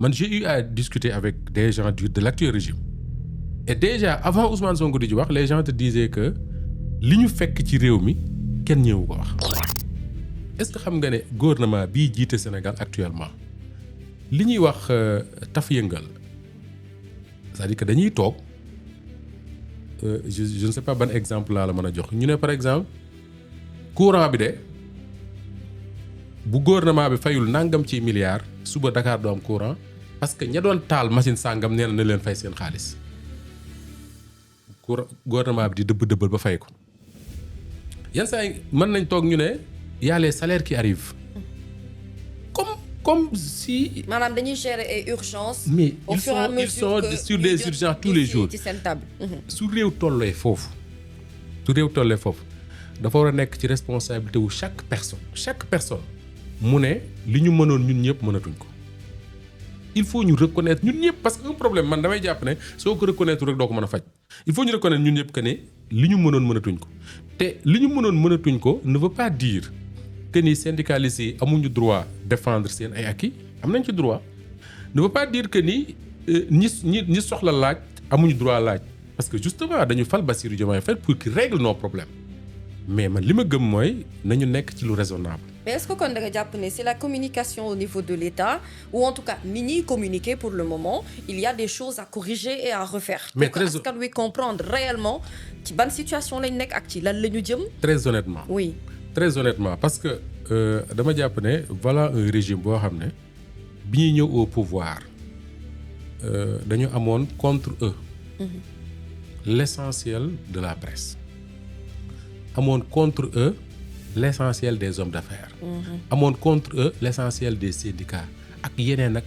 man j'ai eu à discuter avec des gens de l'actuel régime et déjà avant Ousmane Sonko di ci wax les gens te disaient que li ñu fekk ci réew mi kenn ñëwu ko wax est-ce que xam nga ne gouvernement bii jiite Sénégal actuellement li ñuy wax taf yëngal c'est-à-dire que dañuy toog je ne sais pas ban exemple laa la mën a jox ñu ne par exemple courant bi de bu gouvernement bi fayul nangam ci milliards suba Dakar du am courant parce que ña doon taal machine sàngam nee na leen fay seen xaalis gouvernement bi di dëbb ba fay ko yenn saa yi mën nañ toog ñu ne y a les salaires qui arrivent comme si. maanaam dañuy gérer ay urgences. mais au fur et à mesure ils sont sur des urgences tous les jours ci seen table. su réew tollee foofu dafa war a nekk ci responsabilité wu chaque personne mu ne li ñu mënoon ñun ñëpp mënatuñ ko il faut ñu reconnaître ñun ñëpp parce que un problème man damay jàpp ne soo ko reconnaître rek doo ko mën a faj il faut ñu reconnaître ñun ñëpp que ne li ñu mënoon mënatuñ ko te li ñu mënoon mënatuñ ko ne veut pas dire que ni syndicalistes yi amuñu droit défendre seen ay acquis am nañ ci droit ne veut pas dire que ni ñi soxla laaj amuñu droit laaj parce que justement dañu fal Bassirou Diomaye Faye pour qu'il règle nos problèmes mais man li ma gëm mooy nañu nekk ci lu raisonnable. mais est-ce que kon da nga jàpp ne c'est la communication au niveau de l'État ou en tout cas ni ñuy communiquer pour le moment il y a des choses à corriger et à refaire. mais pour que askan wi comprendre réellement ci ban situation lañ nekk ak ci lan la ñu jëm. très honnêtement. oui. très honnêtement parce que dama jàpp ne voilà un régime boo xam ne bi ñuy ñëw au pouvoir dañu amoon contre eux l'essentiel de la presse amoon contre eux l'essentiel des hommes d'affaires amoon contre eux l'essentiel des syndicats ak yeneen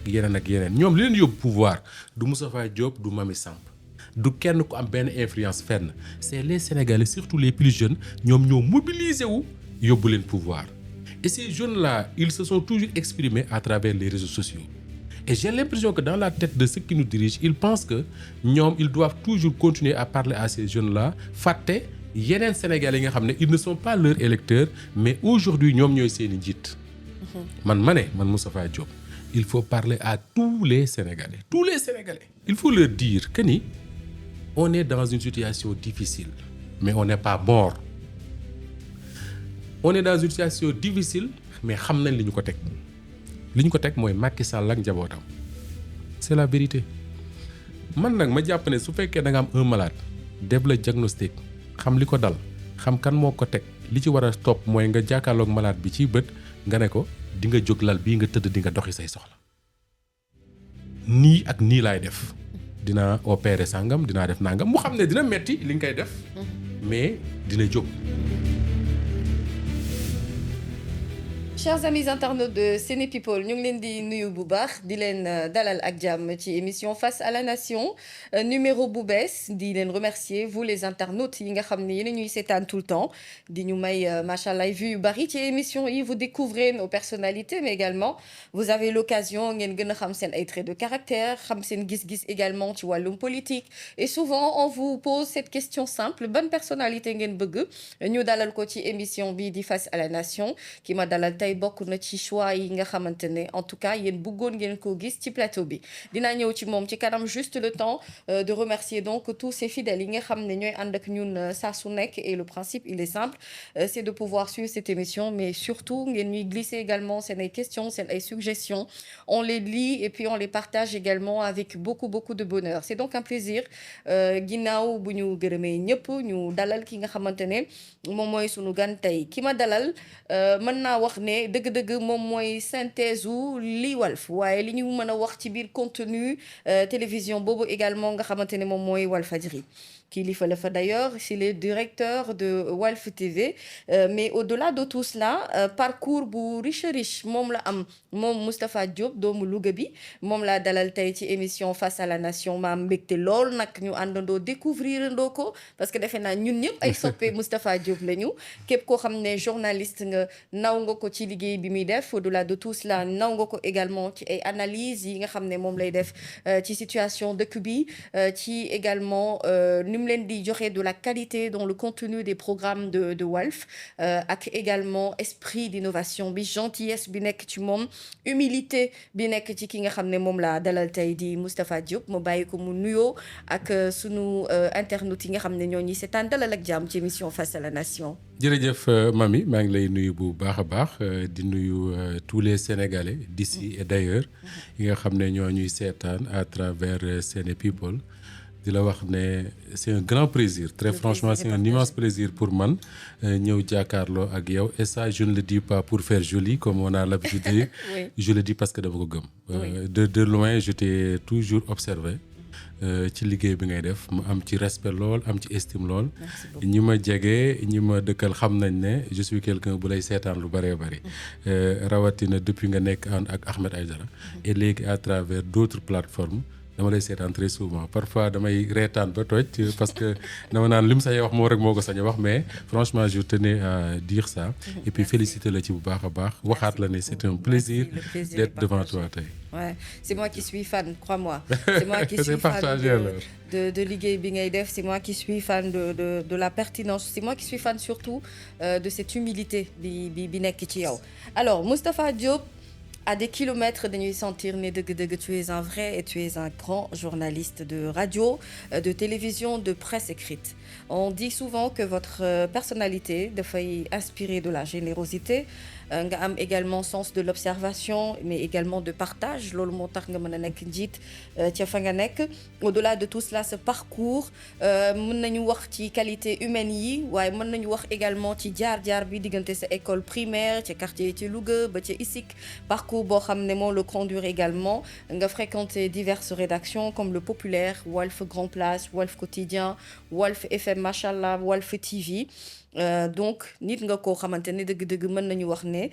ñoom li leen yóbbu pouvoir du Moustapha Diop du Mamy Samb du kenn ku am benn influence fenn c'est les Sénégalais surtout les plus jeunes ñoom ñoo mobilisé wu yóbbu leen pouvoir et ces jeunes-là ils se sont toujours exprimés à travers les réseaux sociaux et j'ai l'impression que dans la tête de ceux qui nous dirigent ils pensent que ñoom ils doivent toujours continuer à parler à ces jeunes-là fàtte yeneen Sénégalais yi nga xam ne ils ne sont pas leurs électeurs mais aujourd'hui ñoom ñooy seeni njiit man Moustapha Diop il faut parler à tous les Sénégalais il faut leur dire que ni on est dans une situation difficile mais on n'est pas mort on est dans une situation difficile mais xam nañ li ñu ko teg mooy Macky Sall ak njabootam c'est la vérité man nag ma jàpp ne su fekkee da nga am un malade def la diagnostic xam li ko dal xam kan moo ko teg li ci war a topp mooy nga jàkkaarloog malade bi ci bët nga ne ko di nga jóg lal bii nga tëdd di nga doxi say soxla nii ak nii laay def dinaa opérer sangam dinaa def nangam mu xam ne dina metti li nga koy def mais dina jóg. Chers amis internautes de Séné People ñu ngi leen di nuyu bu baax di leen dalal ak jàmm ci émission Face à la Nation numéro bu bees di leen remercier vous les internautes yi nga xam ne yéen a ñuy seetaan tout le temps di ñu may macha allah vues yu bari ci émission yi vous découvrez nos personnalités mais également vous avez l'occasion ngeen gën a xam seen ay traits de caractère xam seen gis-gis également ci wàllum politique et souvent on vous pose cette question simple ban personnalité ngeen bëgg ñu dalal ko ci émission bi di Face à la Nation ki ma dalal tey bokk na ci choix yi nga xamante ne en tout cas yéen bëggoon ngeen ko gis ci plateau bi dinaa ñëw ci moom ci kanam juste le temps de remercier donc tous ces fidèles yi nga xam ne ñooy ànd ak ñun saa su nekk et le principe il est simple c'est de pouvoir suivre cette émission mais surtout ngeen ñuy glisser également seen ay questions seen ay suggestions on les lit et puis on les partage également avec beaucoup de bonheur c'est donc un plaisir ginnaaw bu ñu gërëmee ñëpp ñu dalal ki nga xamante ne moom mooy sunu gan tey ki ma dalal mën naa wax ne dëgg-dëgg moom mooy synthèse u li Walf waaye li ñu mën a wax ci biir contenu télévision boobu également nga xamante ne moom mooy Walfadjri kilifa la fa d'ailleurs c'est le directeur de Walf TV mais au-delà de tout cela parcours bu riche moom la am moom Moustapha Diop doomu Louga bi moom laa dalal tey ci émission Face à la Nation maa mbégte lool nag ñu àndandoo découvrir ndoo ko parce que defe naa ñun ñëpp ay soppe Moustapha Diop la ñu képp koo xam ne journaliste nga naw nga ko ci liggéey bi muy def au-delà de tout cela naw nga ko également ci ay analyses yi nga xam ne moom lay def ci situation dëkk bi ci également ni mu leen di joxe de la qualité dans le contenu des programmes de Walf ak également esprit d'innovation bi gentillesse bi nekk ci moom humilité bi nekk ci ki nga xam ne moom la dalal tey di Moustapha Diop mu bàyyi ko mu nuyoo ak sunu internautes yi nga xam ne ñoo ñi seetaan dalal ak jàmm ci émission Face à la Nation. jërëjëf Mamy maa ngi lay nuyu bu baax a baax di nuyu tous les Sénégalais d'ici et d'ailleurs yi nga xam ne ñoo ñuy seetaan à travers Séné People di la wax ne c'est un grand plaisir très franchement c'est un immense plaisir pour man ñëw jàkkaarloo ak yow et ça je ne le dis pas pour faire joli comme on a l'habitude de dire Oui. je le dis parce que dama ko gëm Oui. de loin je t'ai toujours observé ci liggéey bi ngay def mu am ci respect lool am ci estime lool Merci beaucoup. ñi ma jege ñi ma dëkkal xam nañ ne je suis quelqu'un bu lay seetaan lu bëree bëri rawatina depuis nga nekk ànd ak Ahmed Aïdara et léegi à travers d'autres plateformes dama lay seetaan très souvent parfois damay reetaan ba toj parce que dama naan lim say wax moo rek moo ko sañ a wax mais franchement je tenais à dire ça et puis féliciter la ci bu baax a baax waxaat la ne c'est un plaisir Merci, le plaisir d'être est devant partagé. toi tey. Ouais, c'est moi qui suis fan, crois-moi. C'est moi qui C'est suis fan partagé, alors. de liggéey bi ngay def, c'est moi qui suis fan de la pertinence, c'est moi qui suis fan surtout de cette humilité bi nekk ci yow. Alors, Moustapha Diop, à des kilomètres dañuy sentir ne dëgg-dëgg tu es un vrai et tu es un grand journaliste de radio, de télévision, de presse écrite. On dit souvent que votre personnalité dafay inspirer de la générosité. Nga am également sens de l'observation mais également de partage loolu moo tax nga mën a nekk njiit ca fa nga nekk au-delà de tout cela ce parcours mën nañu wax ci qualité humaine yi waaye mën nañu wax également ci jaar-jaar bi diggante sa école primaire ca quartier ci Louga ba ca ISIC parcours boo xam ne moo le conduire également nga fréquenter diverses rédactions comme Le Populaire, Walf Grand Place, Walf Quotidien, Walf FM machallah, Walf TV. Donc nit nga koo xamante ne dëgg-dëgg mën nañu wax ne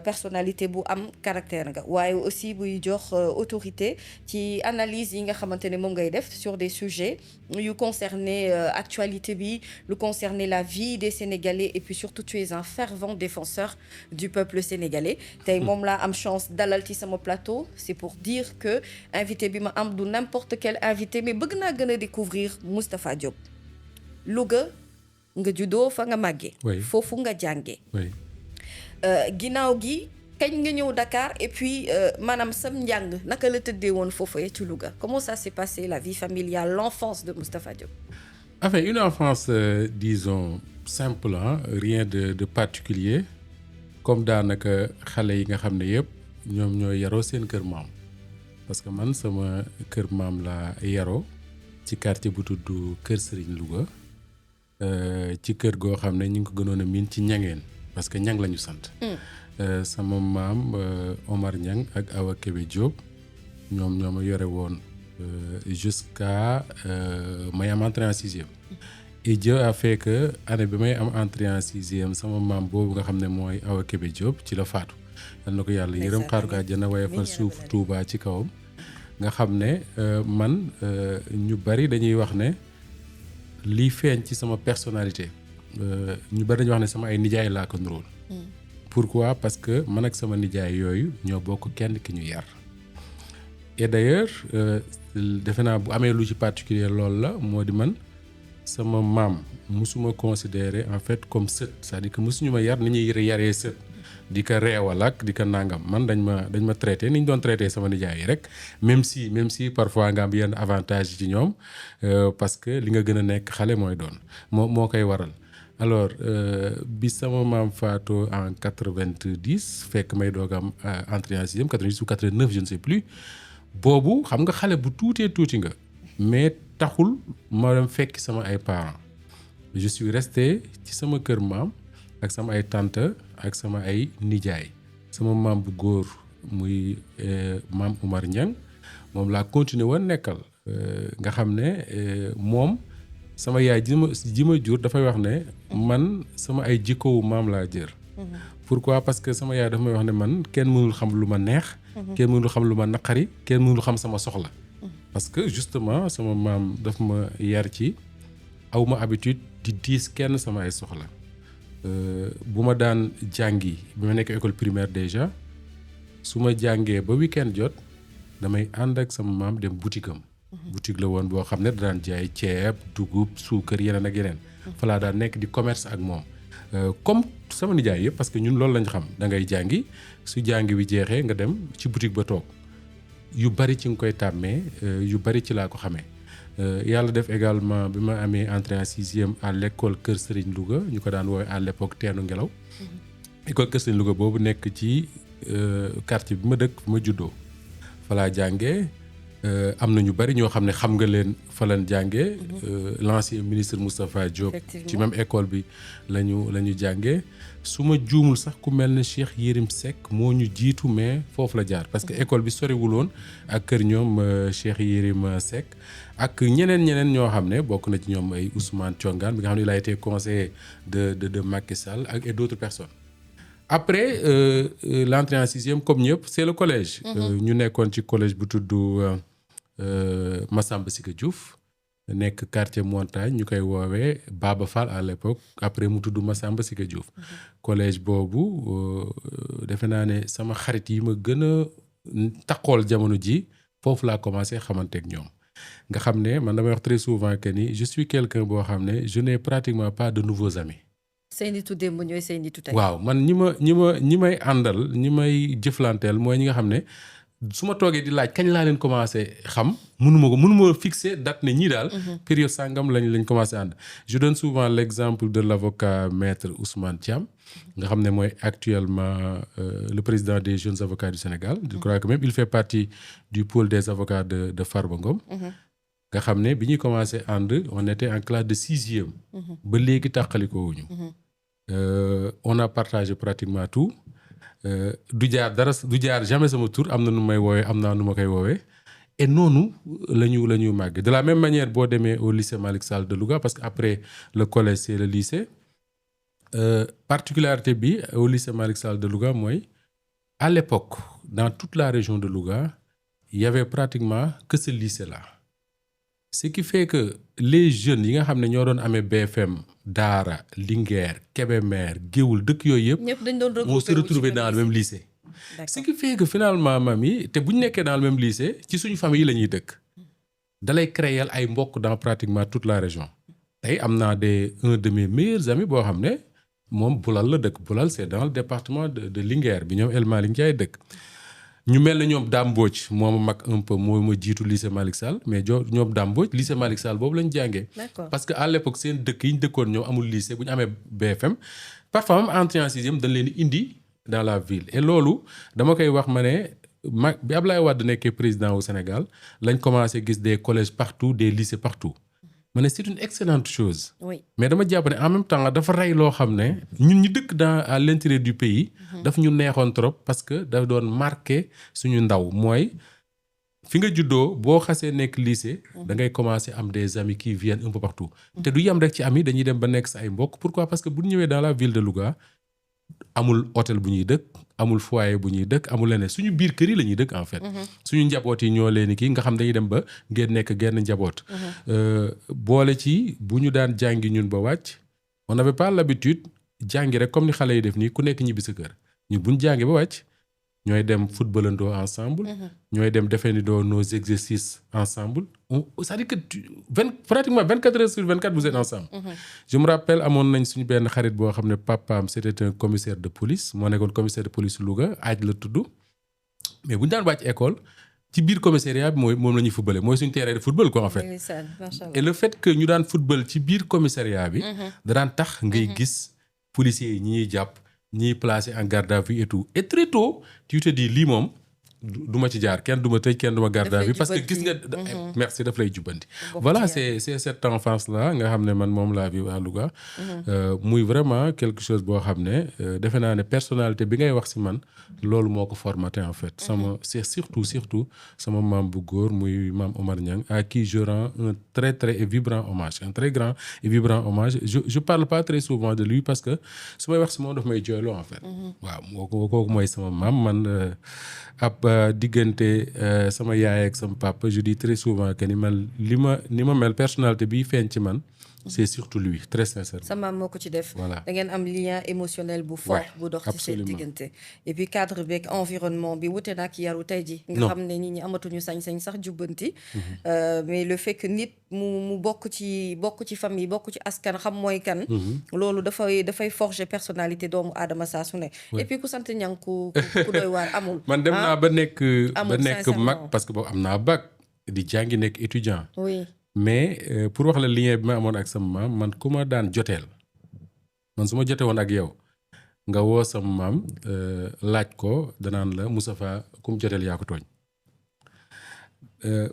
personnalité bu am caractère nga waaye aussi buy jox autorité ci analyse yi nga xamante ne moom ngay def sur des sujets yu concerner actualité bi lu concerner la vie des Sénégalais et puis surtout tu es un fervent défenseur du peuple sénégalais tey moom laa am chance dalal ci sama plateau c'est pour dire que invité bi ma am du n'importe quel invité mais bëgg naa gën a découvrir Moustapha Diop Louga nga juddoo fa nga màggee. Oui. foofu nga jàngee. Oui. Ginnaaw gi kañ nga ñëw Dakar et puis maanaam sam njàng naka la tëddee woon foofu ci Louga comment ça s'est passé la vie familiale l'enfance de Moustapha Diop. Enfin, une enfance, disons, simple, hein, rien de particulier. Comme daanaka xale yi nga xam ne yëpp ñoom ñooy yaroo seen kër maam. Parce que man sama kër maam la yaroo ci quartier bu tudd Kër Serigne Louga. Ci kër goo xam ne ñu ngi ko gënoon a miin ci ñangeen parce que ñang la ñu sant. Sama maam Omar Ñang ak Awa Kébé Diop ñoom ñoo ma yore woon jusqu'à may am entrée en sixième. Et Dieu a fait que année bi may am entrée en sixième sama maam boobu nga xam ne mooy Awa Kébé Diop ci la faatu. yal na ko yàlla yërëm xaaru ko àjjana waaye fa suuf Tuubaa ci kawam. nga xam ne man ñu bari dañuy wax ne. lii feeñ ci sama personnalité ñu bari dañu wax ne sama ay nijaay laa ko nuróol. Pourquoi parce que man ak sama nijaay yooyu ñoo bokk kenn ki ñu yar. Et d'ailleurs defe naa bu amee lu ci particulier loolu la moo di man sama maam musuma considérer en fait comme sët c'est-à-dire que musuñu ma yar ni ñuy yaree sët. di ko reewal ak di ko nangam man dañ ma traité ni ñu doon traité sama nijaay yi rek même si parfois nga am yenn avantage ci ñoom parce que li nga gën a nekk xale mooy doon moo koy waral. Alors bi sama maam faatoo en 90 fekk may doog am entrée en sixième 90 ou 89 je ne sais plus boobu xam nga xale bu tuuti nga mais taxul ma dem fekk sama ay parents je suis resté ci sama kër maam ak sama ay tante ak sama ay nijaay sama maam bu góor muy maam Oumar Niang moom laa continuer woon nekkal nga xam ne moom sama yaay ji ma jur dafay wax ne man sama ay jikkowu maam laa jër. Pourquoi parce que sama yaay dafa may wax ne man kenn mënul xam lu ma neex. kenn mënul xam lu ma naqari kenn mënul xam sama soxla. parce que justement sama maam daf ma yar ci aw ma habitude di diis kenn sama ay soxla. bu ma daan jàngi bi ma nekk école primaire déjà su ma jàngee ba week-end jot damay ànd ak sama maam dem boutique am boutique la woon boo xam ne daan jaay ceeb dugub suukar yeneen ak yeneen. fa laa daan nekk di commerce ak moom. Comme sama nijaay yëpp parce que ñun loolu lañ xam da ngay jàngi su jàngi bi jeexee nga dem ci boutique ba toog yu bari ci nga koy tàmmee yu bari ci laa ko xamee. Yàlla def également bi ma amee entrée en 6e à l'école Kër Serigne Louga ñu ko daan woowee à l'époque Teenu Ngelaw. École Kër Serigne Louga boobu nekk ci quartier bi ma dëkk fi ma juddoo fa laa jàngee. Am na ñu bari ñoo xam ne xam nga leen fa lañ jàngee. L'ancien ministre Moustapha Diop. ci même école bi la ñu jàngee. su ma juumul sax ku mel ne Cheikh Yérim Seck moo ñu jiitu mais foofu la jaar parce que école bi soriwuloon ak kër ñoom Cheikh Yérim Seck ak ñeneen ñoo xam ne bokk na ci ñoom ay Ousmane Thiongane bi nga xam ne il a été conseiller de Macky Sall et d'autres personnes. Après l'entrée en 6e comme ñëpp c'est le collège. ñu nekkoon ci collège bu tudd Massamba Sika Diouf nekk quartier montagne ñu koy woowee Baba Fall à l'époque après mu tudd Massamba Sika Diouf. Collège boobu defe naa ne sama xarit yi ma gën a takkool jamono ji foofu laa commencé xamante ak ñoom. nga xam ne man damay wax très souvent que ni je suis quelqu'un boo xam ne je n'ai pratiquement pas de nouveaux amis. say nitu démb ñooy say nitu tey. waaw man ñi may àndal ñi may jëflanteel mooy ñi nga xam ne su ma toogee di laaj kañ laa leen commencé xam mënuma fixer date ne ñii daal. période sàngam lañ commencé ànd. Je donne souvent l'exemple de l'avocat maître Ousmane Thiam. nga xam ne mooy actuellement le président des jeunes avocats du Sénégal. Je crois que même il fait partie du pôle des avocats de Farba Ngom. nga xam ne bi ñuy commencé ànd on était en classe de 6e. ba léegi tàqalikoo wuñu. On a partagé pratiquement tout. du jaar jamais sama tour am na nu may woowee am naa nu ma koy woowee et noonu la ñu màgg de la même manière boo demee au lycée Malick Sall de Louga parce que après le collège c'est le lycée particularité bi au lycée Malick Sall de Louga mooy à l'époque dans toute la région de Louga il y avait pratiquement que ce lycée là ce qui fait que les jeunes yi nga xam ne ñoo doon amee BFM Daara Linguère Kébémer Géoul dëkk yooyu yëpp. ñëpp dañ doon moo se retrouver dans le même lycée. ce qui fait que finalement mami te bu ñu nekkee dans le même lycée ci suñu famille yi la ñuy dëkk. dalay créer ay mbokk dans pratiquement toute la région. tey am naa un de mes meilleurs amis boo xam ne moom Boulal la dëkk Boulal c'est dans le département de Linguère bi ñoom El Malick Ndiaye dëkk. ñu mel ne ñoom Dame Mbodj moo ma mag un peu moo ma jiitu lycée Malick Sall mais ñoom Dame Mbodj lycée Malick Sall boobu lañ jàngee. parce que à l'époque seen dëkk yi ñu dëkkoon ñoom amul lycée bu ñu amee BFM parfois même entrée en 6e dañ leen indi dans la ville et loolu dama koy wax ma ne bi Ablaye Wade nekkee président au Sénégal lañ commencé gis des collèges partout des lycées partout. ma ne c'est une excellente chose. Oui. mais dama jàpp ne en même temps dafa rey loo xam ne ñun ñu dëkk à l'intérieur du pays. daf ñu neexoon trop parce que daf doon marqué suñu ndaw mooy fi nga juddoo boo xasee nekk lycée. da ngay commencer am des amis qui viennent un peu partout. te du yem rek ci amis dañuy dem ba nekk sa ay mbokk pourquoi parce que bu ñu ñëwee dans la ville de Louga amul hôtel bu ñuy dëkk. amul foyer bu ñuy dëkk amul leneen suñu biir kër yi la ñuy dëkk en fait. suñu njaboot yi ñoo leen kii nga xam dañuy dem ba ngeen nekk genn njaboot. boole ci bu ñu daan jàngi ñun ba wàcc on n'avait pas l'habitude jàngi rek comme ni xale yi def nii ku nekk ñibbi sa kër ñun bu ñu jàngi ba wàcc ñooy dem footballandoo ensemble. ñooy dem defandoo nos exercices ensemble. c'est-à-dire que pratiquement 24 heures sur 24 vous êtes ensemble. Je me rappelle amoon nañ suñu benn xarit boo xam ne papaam c'était un commissaire de police moo nekkoon commissaire de police Louga aaj la tudd mais bu ñu daan wàcc école ci biir commissariat bi moom la ñuy footballé mooy suñu terrain de football quoi en fait. Et le fait que ñu daan football ci biir commissariat bi. da daan tax ngay gis policiers yi ñi ñuy jàpp. ñiy placé en garde à vue et tout et très tôt tu te dis lii moom du ma ci jaar kenn du ma tëj kenn du ma garde à vue parce que gis nga merci daf lay jubbanti voilà c'est cette enfance là nga xam ne man moom laa vivre à Louga muy vraiment quelque chose boo xam ne defe naa ne personnalité bi ngay wax ci man loolu moo ko formaté en fait c'est surtout sama maam bu góor muy maam Omar Niang à qui je rends un très très vibrant hommage un très grand et vibrant hommage je parle pas très souvent de lui parce que su may wax ci moom daf may jooyloo en fait waaw kooku mooy sama maam man ab diggante sama yaay ak sama papa je dis très souvent que ni man ni ma mel personnalité bi feeñ ci man c'est surtout lui très sincèrement. sa maam moo ko ci def. Voilà. da ngeen am lien émotionnel bu fort. Ouais, bu dox ci seen absolument. diggante. et puis cadre beeg environnement bi wute na ak yaru tey ji. nga Non. xam ne nit ñi amatuñu sañ-sañ sax jubbanti. mais le fait que nit mu bokk ci famille bokk ci askan xam mooy kan. loolu dafay forger personnalité doomu aadama saa su ne. Ouais. et puis ku sant ñang ku doy waar amul. man dem naa ba nekk amul mag sincèrement. parce que boobu am naa bac di jàngi nekk étudiant. oui. mais pour wax la lien bi ma amoon ak sama maam man ku ma daan joteel man su ma jote woon ak yow nga woo sama maam laaj ko danaan la Moustapha ku mu joteel yaa ko tooñ.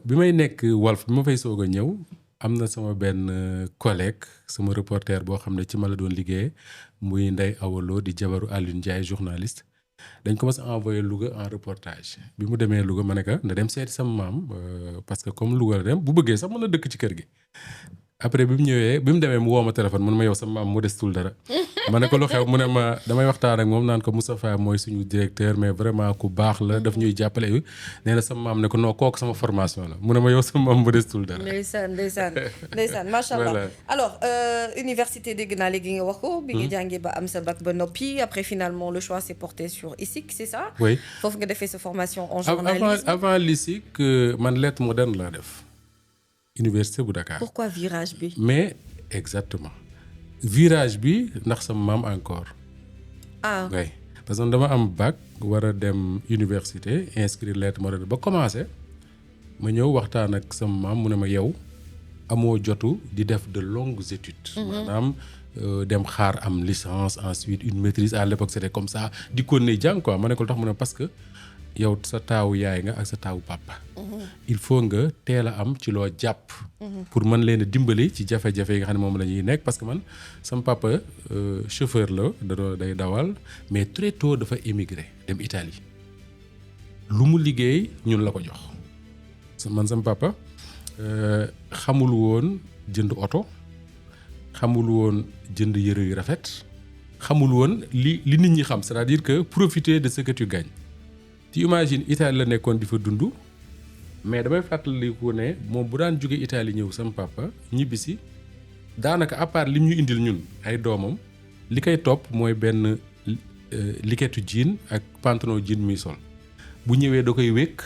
bi may nekk Walf bi ma fay soog a ñëw am na sama benn collègue sama reporter boo xam ne ci ma la doon liggéeyee muy Ndeye Awalo di jabaru Alioune Ndiaye journaliste dañ ko mas a envoyé Louga en reportage bi mu demee Louga ma ne ko na dem seeti sama maam parce que comme Louga la dem bu bëggee sax mën na dëkk ci kër gi. après bi mu demee mu woo ma téléphone mun ma yow sama maam modestul dara ma ne ko lu xew mu ne ma damay waxtaan ak moom naan ko Moustapha mooy suñu directeur mais vraiment ku baax la daf ñuy jàppale nee na sama maam ne ko non kooku sama formation la mu ne ma yow sama maam modestul dara. ndeysaan macha allah. Voilà. alors université dégg naa léegi nga wax ko. bi nga jàngee ba am sa bac ba noppi après finalement le choix s'est porté sur ISIC c'est ça. oui foofu nga defee sa formation en journalisme. avant l'ISIC man lettre moderne laa def. Université bu Dakar. pourquoi virage bi. mais exactement virage bi ndax sama maam encore. ah oui parce que dama am bac war a dem université inscrire lettre moderne ba commencé ma ñëw waxtaan ak sama maam mu ne ma yow amoo jotu di def de longues études. maanaam dem xaar am licence ensuite une maîtrise à l'époque c'était comme ça di ko ne jàng quoi ma ne ko tax mu ne parce que yow sa taawu yaay nga ak sa taawu papa. il faut nga teel a am ci loo jàpp. pour mën leen a dimbali ci jafe-jafe yi nga xam ne moom la ñuy nekk parce que man sama papa chauffeur la day dawal mais très tôt dafa émigré dem Italie lu mu liggéey ñun la ko jox. man sama papa xamul woon jënd oto xamul woon jënd yëre yu rafet xamul woon li nit ñi xam c'est-à-dire que profiter de ce que tu gagnes. tu imagines Italie la nekkoon di fa dund mais damay fàttaliku ne moom bu daan jóge Italie ñëw sama papa ñibbisi daanaka à part lim ñu indil ñun ay doomam li koy topp mooy benn liketu jean ak pantalon jean muy sol bu ñëwee da koy wékk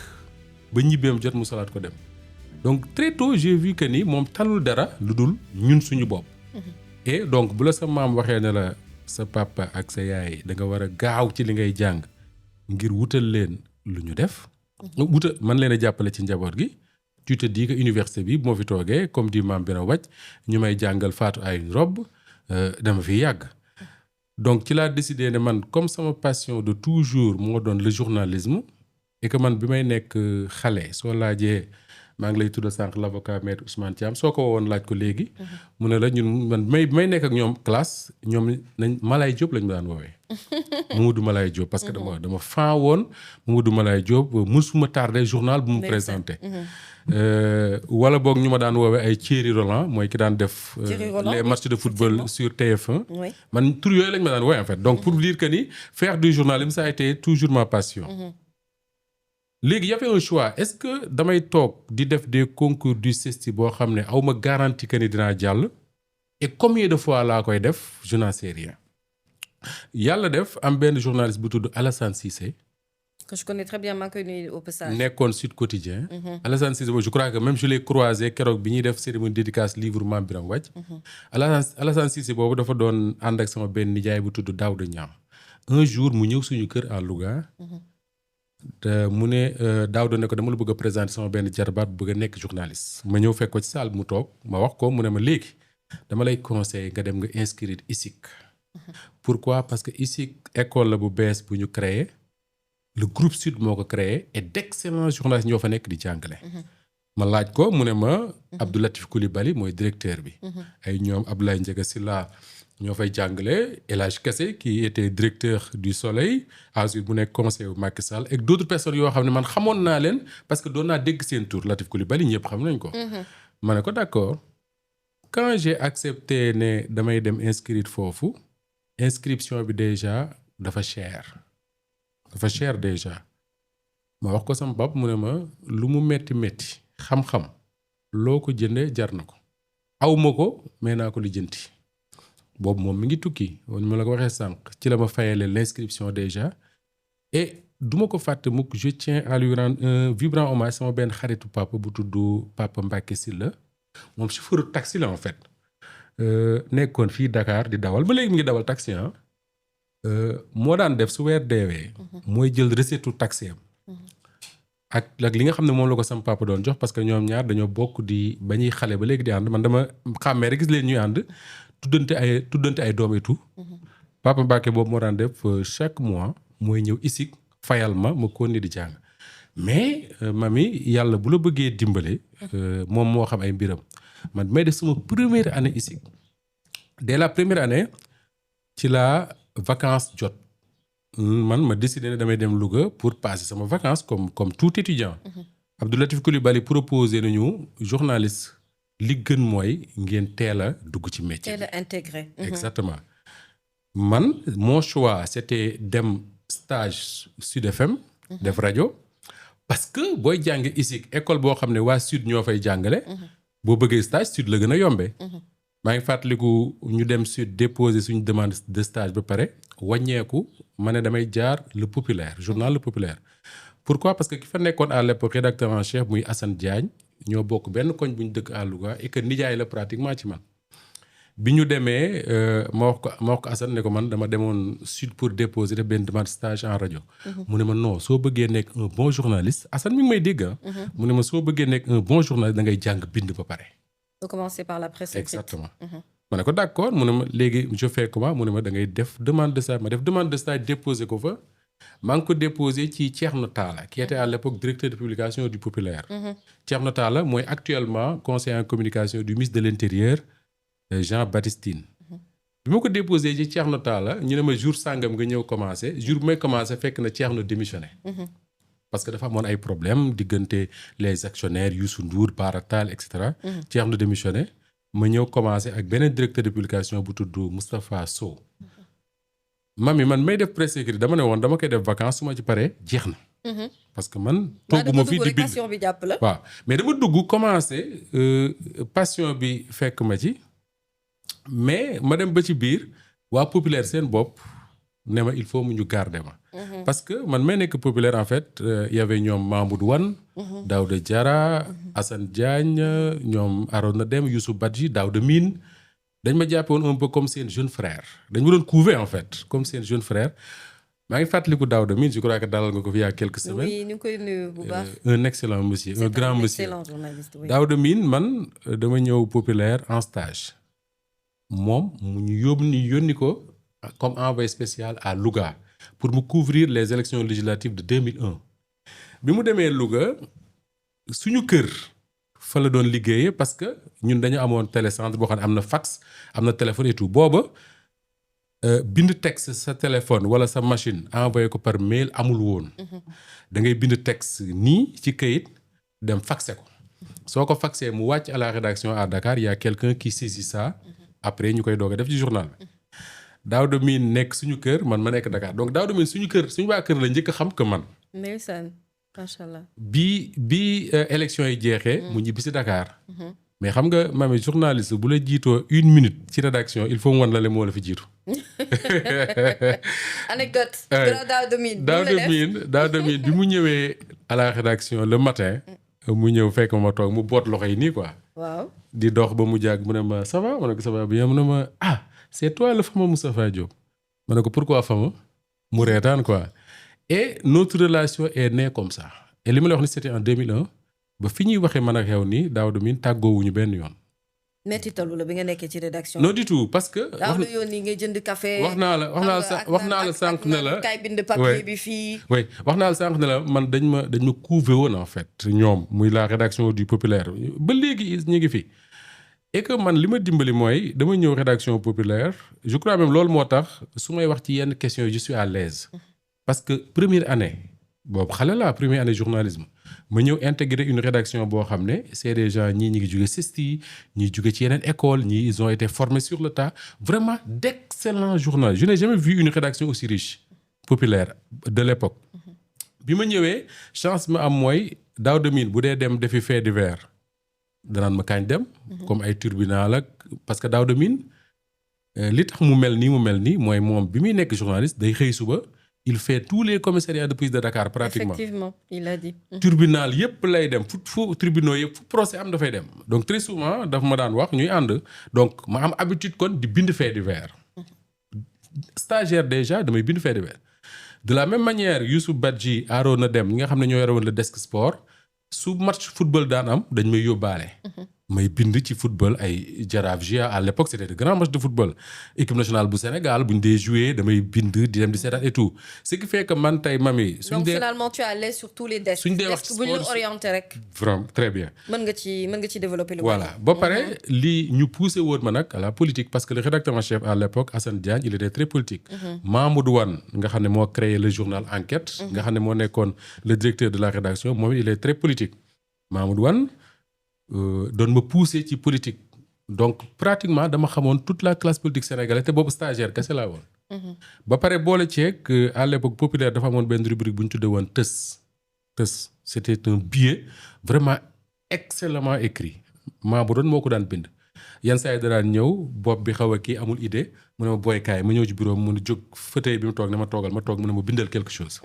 ba ñibbeem jot mu solaat ko dem donc très tôt j'ai vu que ni moom talul dara lu dul ñun suñu bopp. et donc bu la sa maam waxee ne la sa papa ak sa yaay da nga war a gaaw ci li ngay jàng. ngir wutal leen lu ñu def. man leen a jàppale ci njaboot gi. tu te dis que université bi bu ma fi toogee comme di maam Bira wàcc ñu may jàngal Fatou ay une robe dama fi yàgg. donc ci laa décidé ne man comme sama passion de toujours moo doon le journalisme et que man bi may nekk xale soo laajee maa ngi lay tudd sànq l'avocat maître Ousmane Thiam soo ko woon laaj ko léegi. mu ne la ñun man bi may nekk ak ñoom classe ñoom nañ Malaye Diop lañ ma daan woowee. Mamadou Malaye Diop parce que dama fan woon Mamadou Malaye Diop musuma tardé journal bu mu présenté. wala boog ñu ma daan woowee ay Thierry Roland mooy ki daan def. les matchs de football sur TF1. Oui. man tur yooyu lañ ma daan woowee en fait donc pour dire que ni faire du journalisme ça a été toujours ma passion. léegi y avait un choix est-ce que damay toog di def des concours du CESTI boo xam ne aw ma garantie que ni dinaa jàll et combien de fois laa koy def je n'en sais rien yàlla def am benn journaliste bu tudd Alassane Cissé. que je connais très bien maa ngi koy nuyu au passage. nekkoon Sud Quotidien. Alassane Cissé je crois que même je l'ai croisé keroog bi ñuy def cérémonie dédicace livre Mame Birame Wathie. Alassane Cissé boobu dafa doon ànd ak sama benn nijaay bu tudd Daouda Niang un jour mu ñëw suñu kër à Louga. te mu ne Daouda ne ko dama la bëgg a présenter sama benn jarbaat bu bëgg a nekk journaliste ma ñëw fekk ko ci salle mu toog ma wax ko mu ne ma léegi dama lay conseiller nga dem nga inscrire ISIC. pourquoi parce que ISIC école la bu bees bu ñu créé le groupe Sud moo ko créé et d'excellents journalistes ñoo fa nekk di jàngale. ma laaj ko mu ne ma Abdou Latif Coulibaly mooy directeur bi. ay ñoom Abdoulaye Ndiaga Sylla ñoo fay jàngale El Hadj Kassé qui était directeur du Soleil ensuite mu nekk conseiller bu Macky Sall et d'autres personnes yoo xam ne man xamoon naa leen parce que doon naa dégg seen tour Latif Coulibaly ñëpp xam nañ ko. ma ne ko d'accord quand j'ai accepté ne damay dem inscrire foofu inscription bi déjà dafa cher déjà ma wax ko sama bopp mu ne ma lu mu metti xam-xam loo ko jëndee jar na ko awma ko mais naa ko lijjanti boobu moom mi ngi tukki ni ma la ko waxee sànq ci la ma fayale l'inscription déjà et duma ko fàtte mukk je tiens à lui rendre un vibrant hommage sama benn xaritu papa bu tudd Papa Mbacké Sylla moom chauffeur taxi la en fait nekkoon fii Dakar di dawal ba léegi mi ngi dawal taxi moo daan def su weer deewee mooy jël recette taxi am ak li nga xam ne moom la ko sama papa doon jox parce que ñoom ñaar dañoo bokk di ba ñuy xale ba léegi di ànd man dama xàmmee rek gis leen ñuy ànd tuddante ay doom et tout Papa Mbacké boobu moo daan def chaque mois mooy ñëw isik fayal ma continuer di jàng mais mami yàlla bu la bëggee dimbale moom moo xam ay mbiram man may def sama première année isik dès la première année ci la vacances jot man ma décidé ne damay dem Louga pour passer sama vacances comme tout étudiant Abdou Latif Coulibaly proposé nañu journaliste li gën mooy ngeen teel a dugg ci métier teel a intégré exactement man mon choix c'était dem stage Sud FM def rajo parce que booy jàng ISIC école boo xam ne waa Sud ñoo fay jàngale boo bëggee stage Sud la gën a yombee maa ngi fàttaliku ñu dem Sud déposer suñu demande de stage ba pare wàññeeku ma ne damay jaar Le Populaire journal Le Populaire pourquoi parce que ki fa nekkoon à l'époque rédacteur en chef muy Assane Diagne ñoo bokk benn koñ bu ñu dëkk à Louga et que nijaay la pratiquement ci man bi ñu demee ma wax ko Assane ne ko man dama demoon Sud pour déposer def benn demande stage en rajo mu ne ma non soo bëggee nekk un bon journaliste Assane mi ngi may dégg mu ne ma soo bëggee nekk un bon journaliste da ngay jàng bind ba pare faut commencer par la presse écrite. Exactement. ma ne ko d'accord mu ne ma léegi je fais comment mu ne ma da ngay def demande de stage ma def demande de stage déposé ko fa maa ngi ko déposé ci Thierno Talla qui était à l'époque directeur de publication du Populaire Thierno Talla mooy actuellement conseiller en communication du ministre de l'Intérieur Jean-Baptiste Tine bi ma ko déposé ci Thierno Talla ñu ne ma jour sàngam nga ñëw commencé jour bi may commencé fekk na Thierno démissionné parce que dafa amoon ay problème diggante les actionnaires Youssou Ndour Bara Tall et cetera Thierno démissionné ma ñëw commencé ak beneen directeur de publication bu tudd Moustapha Sow mami man may def presse écrite dama ne woon dama koy def vacances su ma ci paree jeex na parce que man togguma fii di bind passion bi jàpp la waaw mais dama dugg commencé passion bi fekk ma ci mais ma dem ba ci biir waa Populaire seen bopp ne ma il faut mu ñu garder ma parce que man may nekk Populaire en fait y avait ñoom Mamoud Wane Daouda Diarra Assane Diagne ñoom Arona Deme Youssou Badji Daouda Mine dañ ma jàppe woon un peu comme seen jeune frère dañ ma doon couver en fait comme seen jeune frère maa ngi fàttaliku Daouda Mine je crois que dalal nga ko fi il y a quelques semaines oui ñu ngi koy nuyu bu baax un excellent monsieur un grand monsieur excellent journaliste oui. Daouda Mine man dama ñëw Populaire en stage moom mu ñu yónni ko comme envoyé spécial à Louga pour mu couvrir les élections législatives de 2001 bi mu demee Louga suñu kër fa la doon liggéeyee parce que ñun dañu amoon télécentre boo xam ne am na fax am na téléphone et tout booba bind texte sa téléphone wala sa machine envoyé ko par mail amul woon da ngay bind texte nii ci kayit dem faxé ko soo ko faxé mu wàcc à la rédaction à Dakar il y a quelqu'un qui saisit ça après ñu koy doog a def ci journal bi Daouda Mine nekk suñu kër man ma nekk Dakar donc Daouda Mine suñu waa kër la njëkk a xam que man. ndeysaan macha allah. bi élection yi jeexee. mu ñibbi si Dakar. mais xam nga mami journaliste bu la jiitoo 1 minute ci rédaction il faut mu wan la le moo la fi jiitu. anecdote. Daouda Mine bi mu ñëwee à la rédaction le matin. mu ñëw fekk ma toog mu boot loxo yi nii quoi. waaw di dox ba mu jàgg mu ne ma ça va ma ne ko ça va bien mu ne ma ah c'est toi le fameux Moustapha Diop. ma ne ko pourquoi fameux mu reetaan quoi. et notre relation est née comme ça. et li ma la wax ni c'était en 2001 ba fi ñuy waxee man ak yow nii Daouda Mine tàggoowuñu benn yoon. metti talu la bi nga nekkee ci rédaction. non du tout parce que. daaw la yoon yi ngay jënd café. wax naa la sànq ne la kay bind papier bi fii. oui wax naa la sànq ne la man dañ ma couver woon en fait ñoom muy la rédaction du Populaire ba léegi ñu ngi fi. et que man li ma dimbali mooy dama ñëw rédaction Populaire je crois même loolu moo tax su may wax ci yenn questions yi je suis à l'aise parce que première année boobu xale la première année journalisme ma ñëw intégrer une rédaction boo xam ne c'est des gens ñii ñi ngi jóge CESTI ñii jóge ci yeneen école ñii ils ont été formés sur le tas vraiment d'excellents journalistes je n'ai jamais vu une rédaction aussi riche Populaire de l'époque bi ma ñëwee chance ma am mooy Daouda Mine bu dee dem defi fait divers danaan ma kañ dem. comme ay tribunal ak parce que Daouda Mine li tax mu mel nii mooy moom bi muy nekk journaliste day xëy suba il fait tous les commissariats de police de Dakar pratiquement. Effectivement, il a dit. tribunal yëpp lay dem fu tribunaux yëpp fu procès am dafay dem donc très souvent daf ma daan wax ñuy ànd donc ma am habitude kon di bind fait divers. stagiaire déjà damay bind fait divers. de la même manière Youssouf Badji Arona Dem ñi nga xam ne ñoo yore woon le desk sport su match football daan am dañ may yóbbaale. may bind ci football ay Jaraaf GIA à l'époque c'était de grands matchs de football équipe nationale bu Sénégal bu ñu dee jouer damay bind di dem di seetaan et tout ce qui fait que man tey mami. donc finalement tu es à l'aise sur tous les desks. suñ dee wax desk bu ñu orienté rek. vraiment très bien. mën nga ci développer lu voilà ba pare lii ñu poussé woon ma nag à la politique parce que le rédacteur en chef à l'époque Assane Diagne il était très politique. Mamadou Wane nga xam ne moo créé le journal Enquête. nga xam ne moo nekkoon le directeur de la rédaction moom il est très politique. Mamadou Wane doon ma poussé ci politique donc pratiquement dama xamoon toute la classe politique sénégalaise te boobu stagiaire kese laa woon. ba pare boole ceeg à l'époque populaire dafa amoon benn rubrique bu ñu tuddee woon tës c'était un billet vraiment excellemment écrit bu doon moo ko daan bind. yan saa yi da daan ñëw bopp bi xaw a kii amul idée mu ne ma booykaay ma ñëw ci bureau mu ne jóg fauteuil bi mu toog ne ma toogal ma toog mu ne ma bindal quelque chose.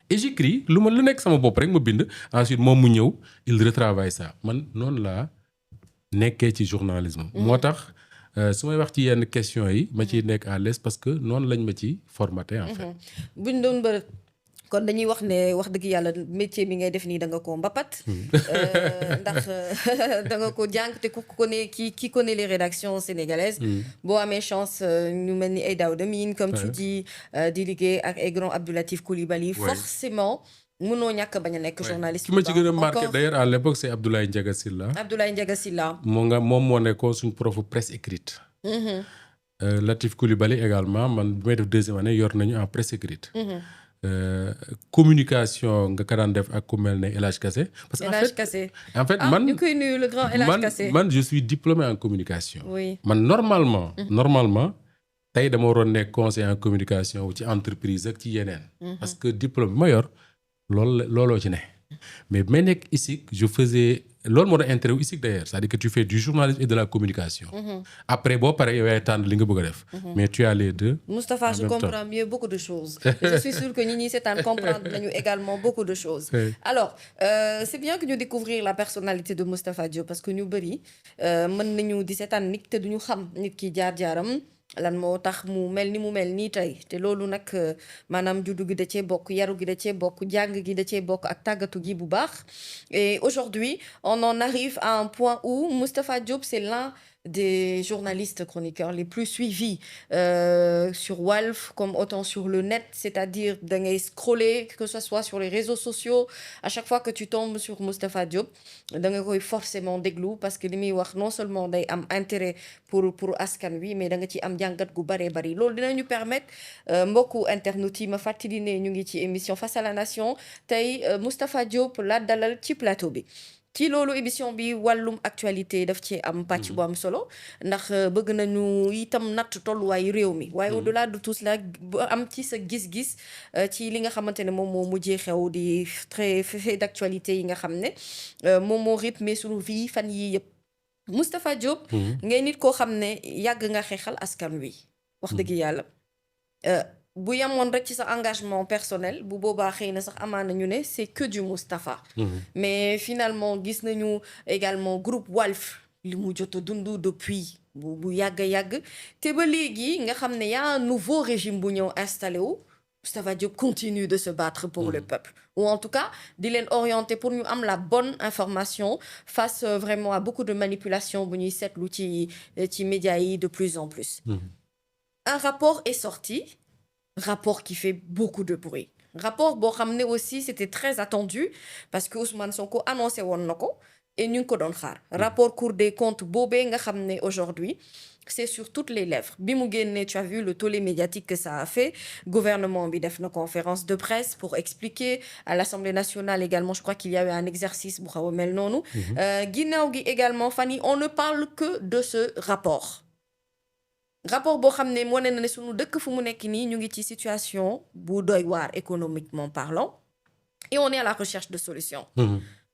et j'écris lu nekk sama bopp rek ma bind ensuite moom mu ñëw il retravaille ça man noonu laa nekkee ci journalisme. moo tax su may wax ci yenn questions yi ma ciy nekk à l'aise parce que noonu lañ ma ci formaté en fait. buñ doon bër kon dañuy wax ne wax dëgg yàlla métier bi ngay def nii da nga ko mbapat. ndax da nga ko jàng te ku connaît qui connaît les rédactions sénégalaises. boo amee chance ñu mel ni ay Daouda Mine comme tu dis di liggéey ak ay grand Abdoulatif Coulibaly. forcément mënoo ñàkk bañ a nekk journaliste. ki ma ci gën a marqué d'ailleurs à l'époque c'est Abdoulaye Ndiaga Sylla. moom moo nekkoon suñ profu presse écrite. Latif Coulibaly également man bi may def deuxième année yor nañu en presse écrite. Communication nga ka daan def ak ku mel ne El Hadj Kassé. parce que en fait man ñu koy nuyu le grand El Hadj Kassé. man je suis diplômé en communication. oui man normalement tey dama waroon nekk conseiller en communication ci entreprise ak ci yeneen. parce que diplôme bi ma yor looloo ci ne. mais bi may nekk ISIC je faisais loolu moo doon intérêt wu ISIC d'ailleurs c'est-à-dire que tu fais du journalisme et de la communication. après boo paree yow yaay tànn li nga bëgg a def. mais tu as les deux. Moustapha, je comprends mieux beaucoup de choses. Je suis sûre que ñi seetaan comprendre nañu également beaucoup de choses. alors c'est bien que ñu découvrir la personnalité de Moustapha Diop parce que ñu bëri mën nañu di seetaan nit te duñu xam nit ki jaar-jaaram. lan moo tax mu mel nii tey te loolu nag maanaam juddu gi da cee bokk yaru gi da cee bokk jàng gi da cee bokk ak tàggatu gi bu baax et aujourd'hui on en arrive à un point où Moustapha Diop c'est l'un des journalistes chroniqueurs les plus suivis sur Walf comme autant sur le net, c'est-à-dire da ngay scroller que ce soit sur les réseaux sociaux à chaque fois que tu tombes sur Moustapha Diop da nga koy forcément déglu parce que li muy wax non seulement day am intérêt pour askan wi mais da nga ci am jàngat gu bëree bëri loolu dinañu permettre mbokku internautes yi ma fàttali ne ñu ngi ci émission Face à la Nation tey Moustapha Diop la dalal ci plateau bi. ci loolu émission bi wàllum actualité daf ci am pàcc bu am solo ndax bëgg nañu itam natt tolluwaayu réew mi waaye au-delà de tout cela am ci sa gis-gis ci li nga xamante ne moom moo mujjee xew di très fait d'actualité yi nga xam ne moom moo rythmé sunu vie fan yii yëpp Moustapha Diop ngay nit koo xam ne yàgg nga xeexal askan wi wax dëgg yàlla bu yemoon rek ci sa engagement personnel bu boobaa xëy na sax amaana ñu ne c'est que du Moustapha mais finalement gis nañu également groupe Walf li mu jot a dund depuis bu yàgg te ba léegi nga xam ne y a un nouveau régime bu ñëw installé wu Moustapha Diop continue de se battre pour le peuple ou en tout cas di leen orienter pour ñu am la bonne information face vraiment à beaucoup de manipulation bu ñuy seetlu ci médias yi de plus en plus un rapport est sorti rapport qui fait beaucoup de bruit rapport boo xam ne aussi c'était très attendu parce que Ousmane Sonko annoncé woon na ko et ñu ngi ko doon xaar rapport Cour des comptes boobee nga xam ne aujourd'hui c'est sur toutes les lèvres bi mu génnee tu as vu le tollé médiatique que ça a fait gouvernement bi def na conférence de presse pour expliquer à l'Assemblée nationale également je crois qu'il y a eu un exercice bu xaw a mel noonu ginnaaw gi également fan yi on ne parle que de ce rapport boo xam ne moo ne na ne sunu dëkk fu mu nekk nii ñu ngi ci situation bu doy waar économiquement parlant et on est à la recherche de solutions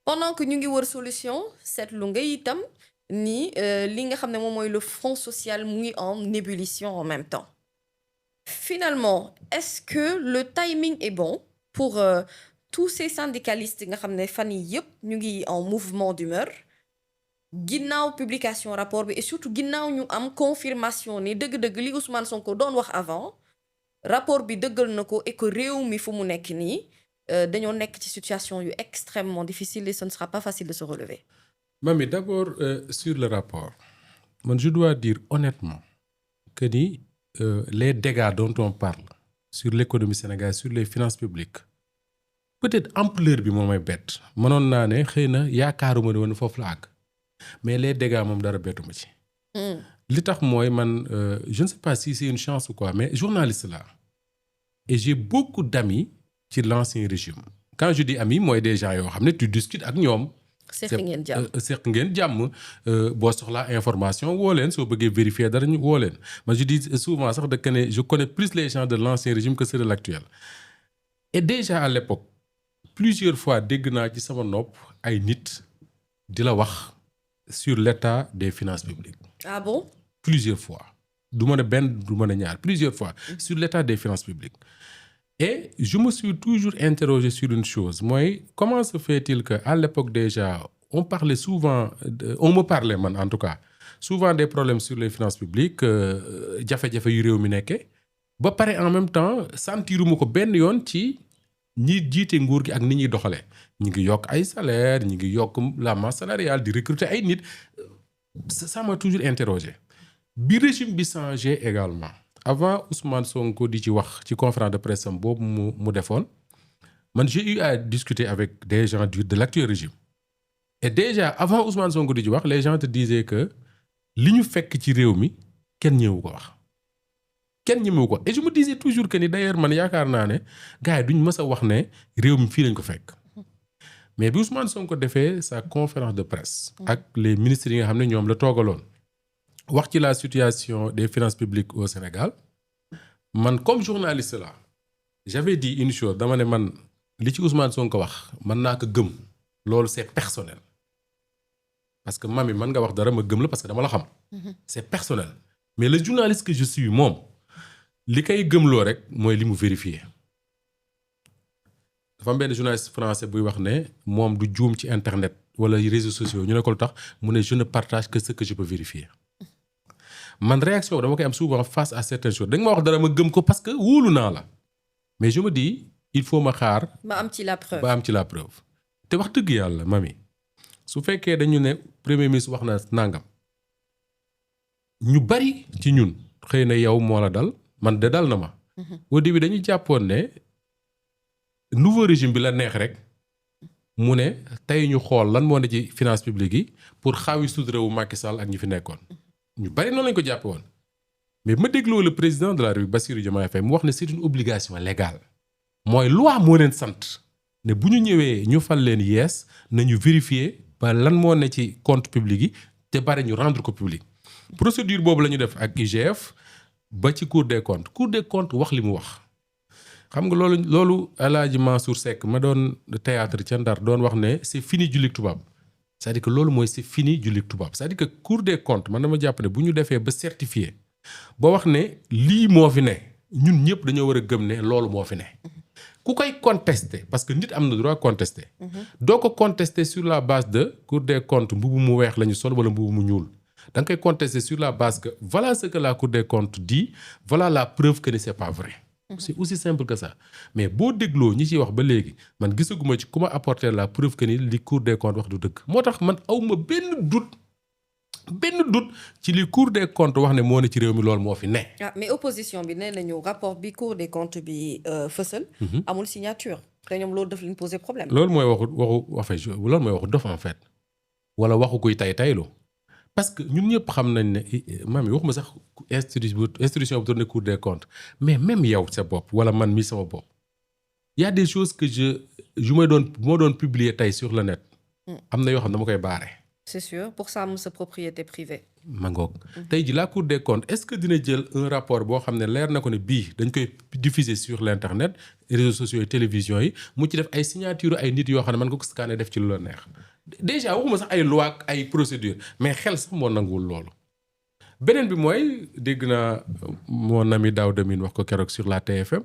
pendant que ñu ngi wër solution seetlu nga itam ni li nga xam ne moom mooy le front social mu ngi en ébullition en même temps. Finalement, est-ce que le timing est bon pour tous ces syndicalistes yi nga xam ne fan yii yëpp ñu ngi en mouvement d'humeur ginnaaw publication rapport bi et surtout ginnaaw ñu am confirmation ni dëgg-dëgg li Ousmane Sonko doon wax avant rapport bi dëggal na ko et que réew mi fu mu nekk nii dañoo nekk ci situation yu extrêmement difficile et ce ne sera pas facile de se relever. Mami, d'abord sur le rapport man je dois dire honnêtement que ni les dégâts dont on parle sur l'économie sénégalaise sur les finances publiques peut-être ampleur bi moo may bett mënoon naa ne xëy na yaakaaruma ne woon foofu la àgg mais les dégâts moom dara bettuma ci. li tax mooy man je ne sais pas si c'est une chance ou quoi mais journaliste là et j'ai beaucoup d'amis ci l'ancien régime quand je dis amis mooy des gens yoo xam ne tu discutes ak ñoom. seq ngeen jàmm seq ngeen jàmm boo soxlaa information woo leen soo bëggee vérifier dara ñu woo leen man je dis souvent sax que ne je connais plus les gens de l'ancien régime que ceux de l'actuel. Et déjà à l'époque plusieurs fois dégg naa ci sama nopp ay nit di la wax sur l'état des finances publiques. Ah bon? Plusieurs fois du mën a benn du mën a ñaar plusieurs fois sur l'état des finances publiques. Et je me suis toujours interrogé sur une chose mooy comment se fait-il que à l'époque déjà on parlait souvent on me parlait man en tout cas souvent des problèmes sur les finances publiques jafe-jafe yu réew mi nekkee ba pare en même temps sentiruma ko benn yoon ci ñi jiite nguur gi ak ni ñuy doxalee ñi ngi yokk ay salaire ñi ngi yokk la masse salariale di recruter ay nit ça m'a toujours interrogé bi régime bi changé également avant Ousmane Sonko di ci wax ci conférence de presse am boobu mu defoon man j'ai eu à discuter avec des gens de l'actuel régime et déjà avant Ousmane Sonko di ci wax les gens te disaient que li ñu fekk ci réew mi kenn ñëwu ko wax kenn ñëwu ko et je me disais toujours que ni d'ailleurs man yaakaar naa ne gars yi duñ mës a wax ne réew mi fii lañ ko fekk mais bi Ousmane Sonko defee sa conférence de presse ak les ministres yi nga xam ne ñoom la toogaloon wax ci la situation des finances publiques au Sénégal man comme journaliste là j'avais dit une chose dama ne man li ci Ousmane Sonko wax man naa ko gëm loolu c'est personnel parce que mami man nga wax dara ma gëm la parce que dama la xam c'est personnel mais le journaliste que je suis moom li koy gëmloo rek mooy li mu vérifier dafa am benn journaliste français buy wax ne moom du juum ci internet wala réseaux sociaux ñu ne ko lu tax mu ne je ne partage que ce que je peux vérifier man réaction dama koy am souvent face à certaines choses da nga ma wax dara ma gëm ko parce que wóolu naa la mais je me dis il faut ma xaar ba am ci la preuve te wax dëgg yàlla mami su fekkee dañu ne premier ministre wax na nangam ñu bari ci ñun xëy na yow moo la dal man de dal na ma au début dañuy jàppoon ne nouveau régime bi la neex rek mu ne tey ñu xool lan moo ne ci finance publique yi pour xaawi sutura wu Macky Sall ak ñi fi nekkoon ñu bari noonu lañ ko jàppe woon mais ma dégloo le président de la République Bassirou Diomaye Faye mu wax ne c'est une obligation légale mooy loi moo leen sant ne bu ñu ñëwee ñu fal leen yees nañu vérifier ba lan moo ne ci compte public yi te bari ñu rendre ko public procédure boobu la ñu def ak IGF ba ci Cour des comptes wax li mu wax xam nga loolu El Hadji Mansour Seck ma doon théâtre ca Ndar doon wax ne c'est fini jullit tubaab c'est-à-dire que loolu mooy c'est fini jullit tubaab c'est-à-dire que Cour des comptes man dama jàpp ne bu ñu defee ba certifié ba wax ne lii moo fi ne ñun ñëpp dañoo war a gëm ne loolu moo fi ne ku koy contester parce que nit am na droit contester doo ko contester sur la base de Cour des comptes mbubu mu weex la ñu sol wala mbubu mu ñuul da nga koy contester sur la base que voilà ce que la Cour des comptes dit voilà la preuve que c'est pas vrai c'est aussi simple que ça mais boo dégloo ñi ciy wax ba léegi man gisaguma ci ku ma apporter la preuve que ni li Cour des comptes wax du dëgg moo tax man awma benn doute ci li Cour des comptes wax ne moo ne ci réew mi loolu moo fi ne. ah mais opposition bi nee nañu rapport bi Cour des comptes bi fësal. amul signature te ñoom loolu daf leen poser problème. loolu mooy waxu dof en fait wala waxu kuy taylu parce que ñun ñëpp xam nañ ne maam yi waxuma sax institution bu tourné Cour des comptes mais même yow sa bopp wala man mi sama bopp y a des choses que moo doon publier tey sur le net am na yoo xam ne dama koy baare c'est sûr pour sàmm sa propriété privée. mangoog tey ji la Cour des comptes est-ce que dina jël un rapport boo xam ne leer na ko ne bii dañ koy diffuser sur l'internet réseaux sociaux yi télévision yi mu ci def ay signature ay nit yoo xam ne mën nga ko scanner def ci lu la neex déjà waxuma sax ay loi ak ay procédure mais xel sax moo nanguwul loolu. beneen bi mooy dégg naa mon ami Daouda Mine wax ko keroog sur la TFM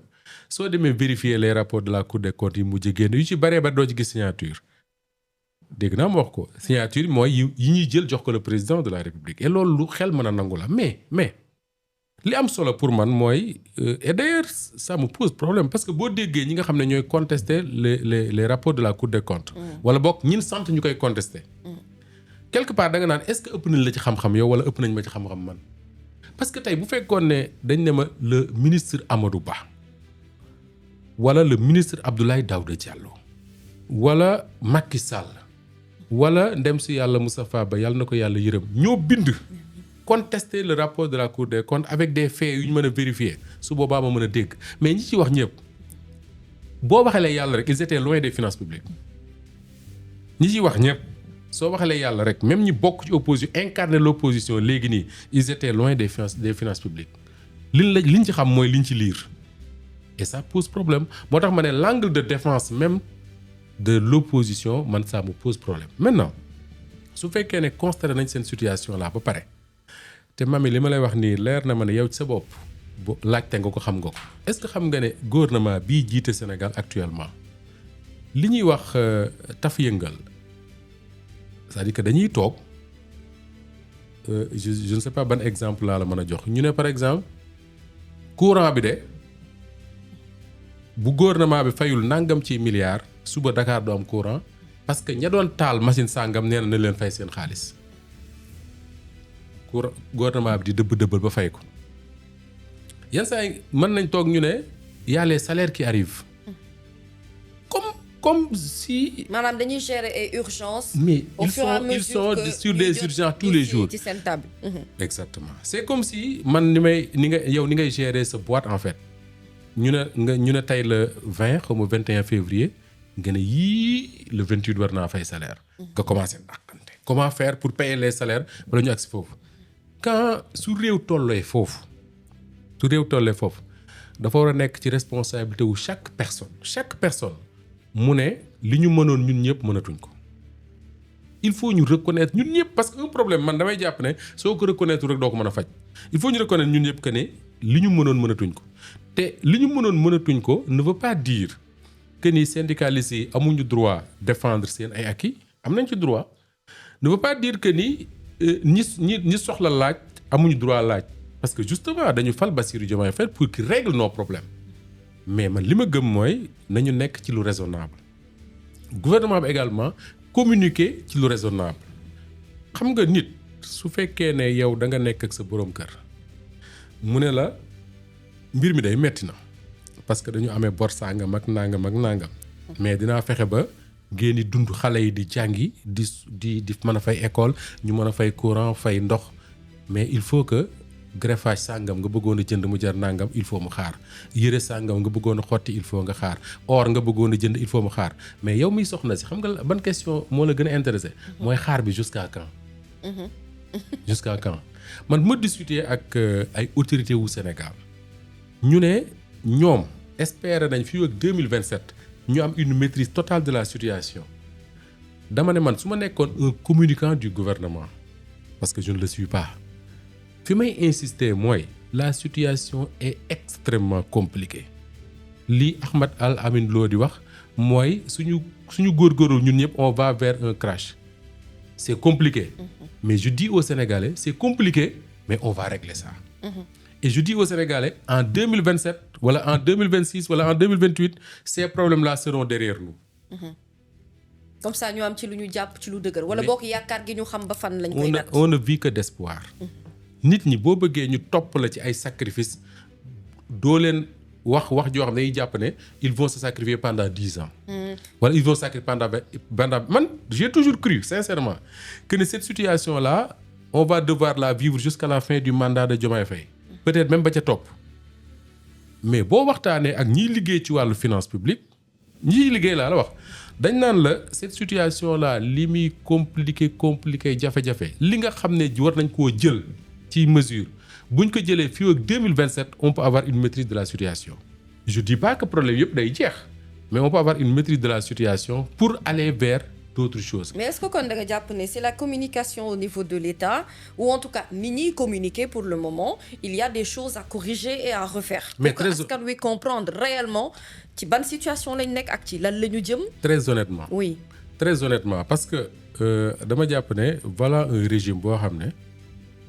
soo demee vérifier les rapports de la Cour des comptes yi mujj génn yu ci baree ba doo ci gis signature dégg naa ma wax ko signature mooy yi ñuy jël jox ko le président de la République et loolu lu xel mën a nangu la mais li am solo pour man mooy et d'ailleurs ça me pose problème parce que boo déggee ñi nga xam ne ñooy contester les rapports de la Cour des comptes wala boog ñin sant ñu koy contester quelque part da nga naan est-ce que ëpp nañ la ci xam-xam yow wala ëpp nañ ma ci xam-xam man parce que tey bu fekkoon ne dañ ne ma le ministre Amadou Ba wala le ministre Abdoulaye Daouda Diallo wala Macky Sall wala ndem si yàlla Moustapha Ba yàlla na ko yàlla yërëm ñoo bind contester le rapport de la Cour des comptes avec des faits yu ñu mën a vérifier su boobaa ma mën a dégg mais ñi ci wax ñëpp boo waxalee yàlla rek ils étaient loin des finances publiques ñi ci wax ñëpp soo waxalee yàlla rek même ñi bokk ci opposition incarner l'opposition léegi nii ils étaient loin des finances publiques liñ ci xam mooy liñ ci lire et ça pose problème moo tax ma ne l'angle de défense même de l'opposition man ça me pose problème maintenant su fekkee ne constaté nañ seen situation là ba pare te mami li ma lay wax nii leer na ma ne yow ci sa bopp bu laajte nga ko xam nga ko est-ce que xam nga ne gouvernement bii jiite Sénégal actuellement li ñuy wax taf yëngal c'est-à-dire que dañuy toog je ne sais pas ban exemple laa la mën a jox ñu ne par exemple courant bi de bu gouvernement bi fayul nangam ci milliards suba Dakar du am courant parce que ña doon taal machine sàngam nee na leen fay seen xaalis gouvernement bi di dëbb ba fay ko yenn saa yi mën nañ toog ñu ne y a les salaires qui arrivent comme si. maanaam dañuy gérer ay urgences. mais ils sont sur des urgences tous les jours. ci seen table. exactement c'est comme si man ni ngay gérer sa boîte en fait ñu ne tey le 20 xaw ma 21 février nga ne yii le 28 war naa fay salaire. nga commencé dàqante. comment faire pour payer les salaires bala ñu agsi foofu quand su réew tollee foofu dafa war a nekk ci responsabilité wu chaque personne. mu ne li ñu mënoon ñun ñëpp mënatuñ ko il faut ñu reconnaître ñun ñëpp parce que un problème man damay jàpp ne soo ko reconnaître rek doo ko mën a faj il faut ñu reconnaître ñun ñëpp que ne li ñu mënoon mënatuñ ko te li ñu mënoon mënatuñ ko ne veut pas dire que ni syndicalistes yi amuñu droit défendre seen ay acquis am nañ ci droit ne veut pas dire que ni ñi soxla laaj amuñu droit laaj parce que justement dañu fal Bassirou Diomaye Faye pour qu'il règle nos problèmes mais man li ma gëm mooy nañu nekk ci lu raisonnable gouvernement bi également communiquer ci lu raisonnable xam nga nit su fekkee ne yow da nga nekk ak sa boroom kër mu ne la mbir mi day metti na parce que dañu amee bor sangam ak nangam mais dinaa fexe ba ngeen di dund xale yi di jàngi di mën a fay école ñu mën a fay courant fay ndox mais il faut que greffage sàngam nga bëggoon a jënd mu jar nangam il faut mu xaar yére sàngam nga bëggoon a xotti il faut nga xaar or nga bëggoon a jënd il faut mu xaar mais yow miy soxna si xam nga ban question moo la gën a intéressé mooy xaar bi jusqu'à quand jusqu'à quand man ma discuter ak ay autorités wu Sénégal ñu ne ñoom espérer nañ fii ak 2027 ñu am une maîtrise totale de la situation dama ne man su ma nekkoon un communicant du gouvernement parce que je ne le suis pas fi may insister mooy la situation est extrêmement compliquée li Ahmed Al Amin Lo di wax mooy suñu góorgóorlu ñun ñëpp on va vers un crash c'est compliqué mais je dis aux Sénégalais c'est compliqué mais on va régler ça et je dis aux Sénégalais en 2027 wala en 2026 wala en 2028 ces problèmes-là seront derrière nous comme ça ñu am ci lu ñu jàpp ci lu dëgër wala bokk yaakaar gi ñu xam ba fan lañ koy natt on ne vit que d'espoir nit ñi boo bëggee ñu topp la ci ay sacrifices doo leen wax joo xam ne dañuy jàpp ne ils vont se sacrifier pendant 10 ans. wala ils vont se sacrifier pendant man j'ai toujours cru sincèrement que cette situation là on va devoir la vivre jusqu'à la fin du mandat de Diomaye Faye. peut-être même ba ca topp mais boo waxtaanee ak ñiy liggéey ci wàllu finance publique ñiy liggéey laa la wax dañ naan la cette situation là li muy compliqué jafe-jafe li nga xam ne war nañ koo jël ci mesure buñ ko jëlee fii ak 2027 on peut avoir une maîtrise de la situation. Je dis pas que problème yëpp day jeex mais on peut avoir une maîtrise de la situation pour aller vers d'autres choses. Mais est-ce que kon da nga jàpp ne c'est la communication au niveau de l'État ou en tout cas ni ñuy communiquer pour le moment il y a des choses à corriger et à refaire. Mais pour que askan wi comprendre réellement ci ban situation lañ nekk ak ci lan la ñu jëm. Très honnêtement. Oui. Très honnêtement parce que dama jàpp ne voilà un régime boo xam ne